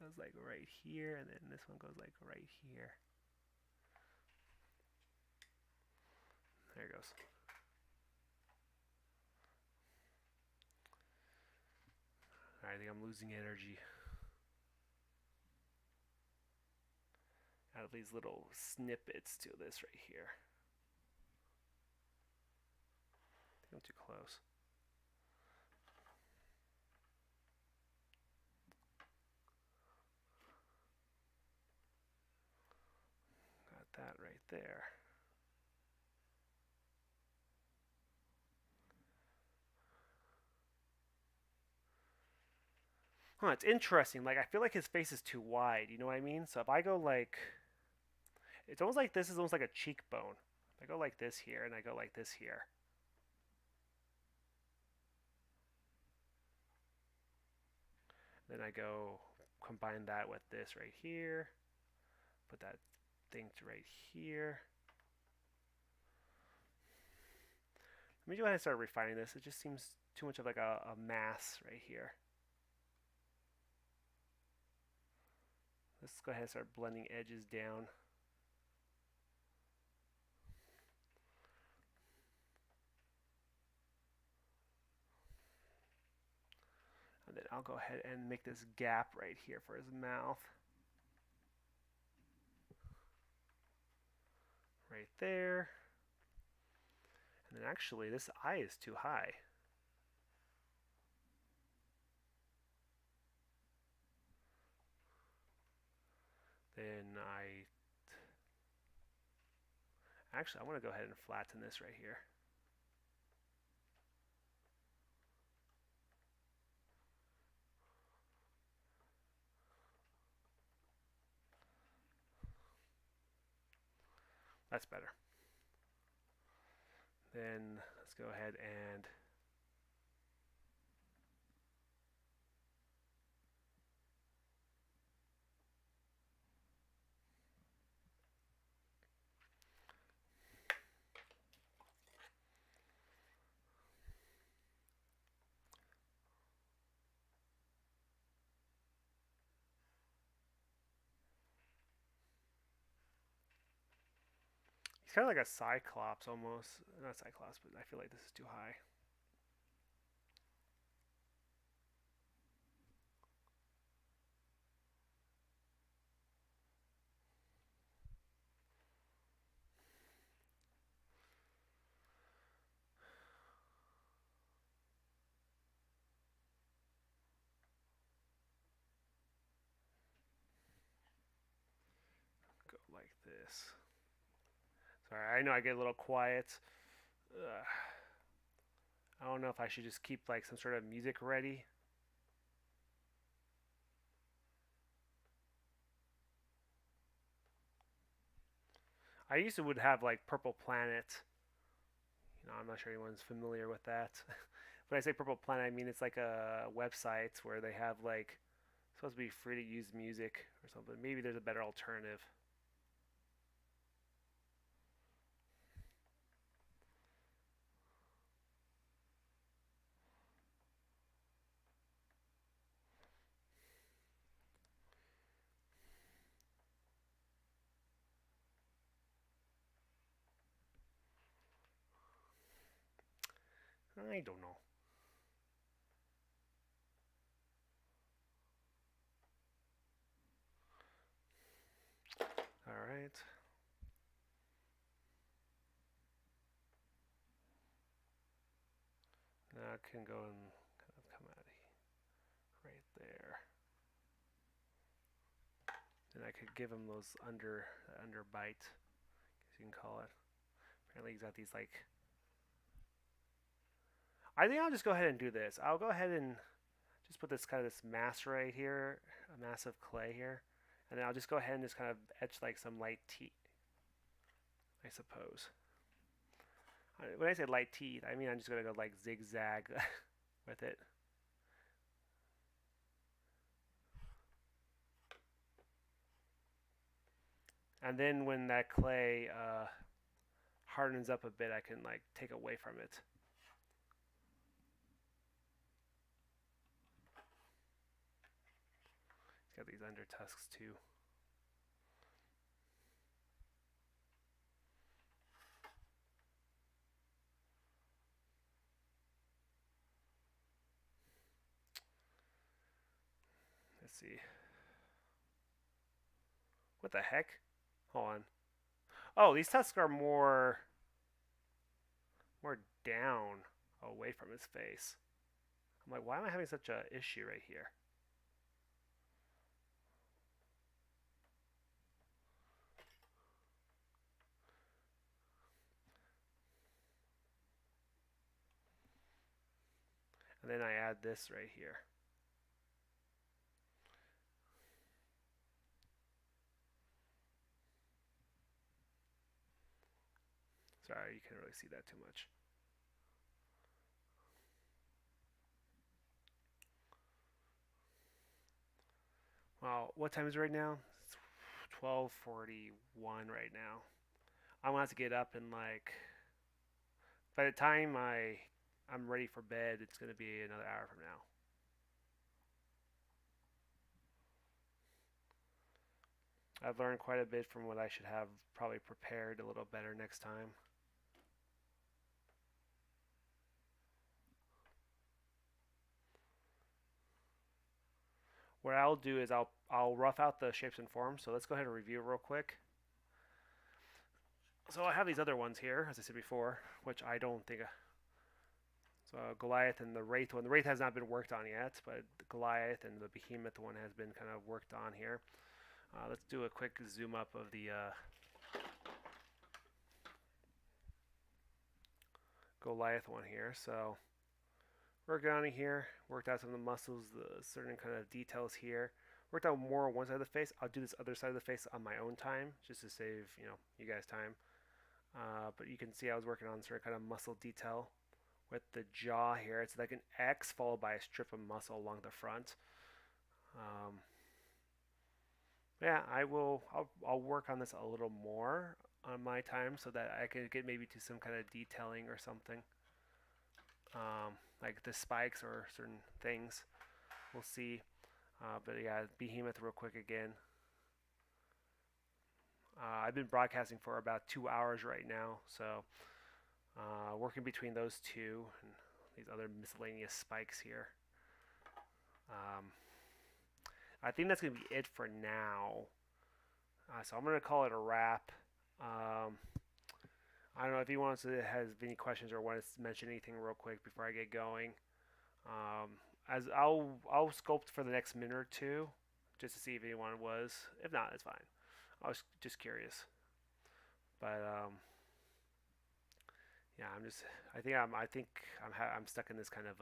goes like right here, and then this one goes like right here. There it goes. I think I'm losing energy. Out of these little snippets to this right here. I think I'm too close. Got that right there. Huh, it's interesting. Like, I feel like his face is too wide. You know what I mean? So if I go like, it's almost like this is almost like a cheekbone. If I go like this here and I go like this here. Then I go combine that with this right here. Put that thing to right here. Let me go ahead and start refining this. It just seems too much of like a mass right here. Let's go ahead and start blending edges down. And then I'll go ahead and make this gap right here for his mouth. Right there. And then actually this eye is too high. Then actually I want to go ahead and flatten this right here. That's better. Then let's go ahead and kind of like a Cyclops almost. Not Cyclops, but I feel like this is too high. Go like this. Sorry, I know I get a little quiet. Ugh. I don't know if I should just keep like some sort of music ready. I used to would have like Purple Planet. You know, I'm not sure anyone's familiar with that. When I say Purple Planet, I mean it's like a website where they have like supposed to be free to use music or something. Maybe there's a better alternative. I don't know. All right. Now I can go and kind of come out of here, right there. And I could give him those under bite, as you can call it. Apparently he's got these like. I think I'll just go ahead and do this. I'll go ahead and just put this kind of this mass right here, a mass of clay here, and then I'll just go ahead and just kind of etch like some light teeth, I suppose. When I say light teeth, I mean I'm just gonna go like zigzag with it. And then when that clay hardens up a bit, I can like take away from it. It's got these under tusks too. Let's see. What the heck? Hold on. Oh, these tusks are more down away from his face. I'm like, why am I having such a issue right here? And then I add this right here. Sorry, you can't really see that too much. Well, what time is it right now? It's 12:41 right now. I'm gonna have to get up and like by the time I'm ready for bed, it's gonna be another hour from now. I've learned quite a bit from what I should have probably prepared a little better next time. What I'll do is I'll rough out the shapes and forms. So let's go ahead and review real quick. So I have these other ones here, as I said before, which I don't think. So Goliath and the Wraith one. The Wraith has not been worked on yet, but the Goliath and the Behemoth one has been kind of worked on here. Let's do a quick zoom up of the Goliath one here. So worked on it here, worked out some of the muscles, the certain kind of details here. Worked out more on one side of the face. I'll do this other side of the face on my own time, just to save you guys time. But you can see I was working on certain kind of muscle detail with the jaw here. It's like an X followed by a strip of muscle along the front. Yeah, I'll work on this a little more on my time so that I can get maybe to some kind of detailing or something. Like the spikes or certain things. We'll see. But yeah, Behemoth real quick again. I've been broadcasting for about 2 hours right now, so working between those two and these other miscellaneous spikes here. I think that's going to be it for now. So I'm going to call it a wrap. I don't know if anyone has any questions or wants to mention anything real quick before I get going. As I'll sculpt for the next minute or two, just to see if anyone was. If not, it's fine. I was just curious, but yeah, I'm stuck in this kind of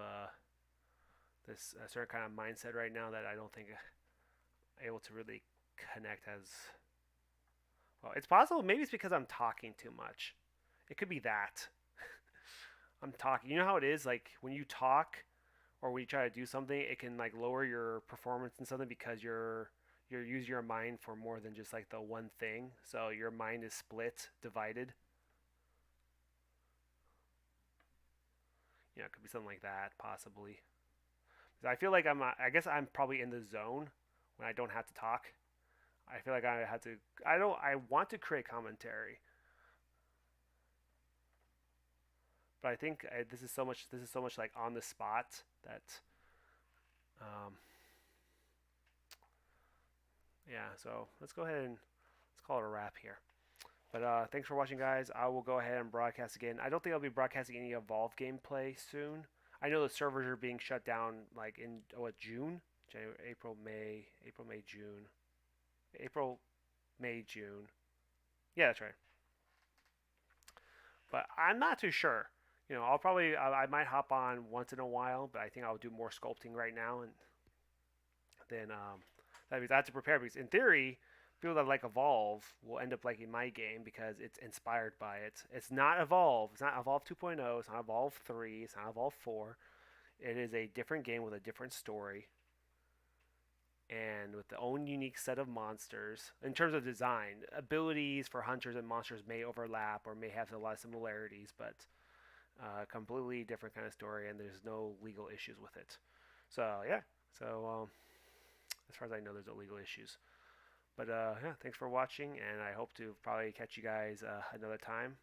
this certain kind of mindset right now that I don't think I'm able to really connect as well. It's possible. Maybe it's because I'm talking too much. It could be that. I'm talking. You know how it is, like when you talk or when you try to do something, it can like lower your performance in something because you're using your mind for more than just like the one thing. So your mind is split, divided. It could be something like that, possibly. I feel like I guess I'm probably in the zone when I don't have to talk. I feel like I had to. I don't. I want to create commentary, But I think this is so much. This is so much like on the spot that, um, yeah. So let's go ahead and let's call it a wrap here. But thanks for watching, guys. I will go ahead and broadcast again. I don't think I'll be broadcasting any Evolve gameplay soon. I know the servers are being shut down like in what June, January, June, April, May, June. Yeah, that's right. But I'm not too sure. You know, I might hop on once in a while, but I think I'll do more sculpting right now, and then that means I have to prepare because in theory, people that like Evolve will end up liking my game because it's inspired by it. It's not Evolve. It's not Evolve 2.0. It's not Evolve 3. It's not Evolve 4. It is a different game with a different story and with their own unique set of monsters. In terms of design, abilities for hunters and monsters may overlap or may have a lot of similarities, but completely different kind of story, and there's no legal issues with it. So yeah, so as far as I know, there's no legal issues. But yeah, thanks for watching, and I hope to probably catch you guys another time.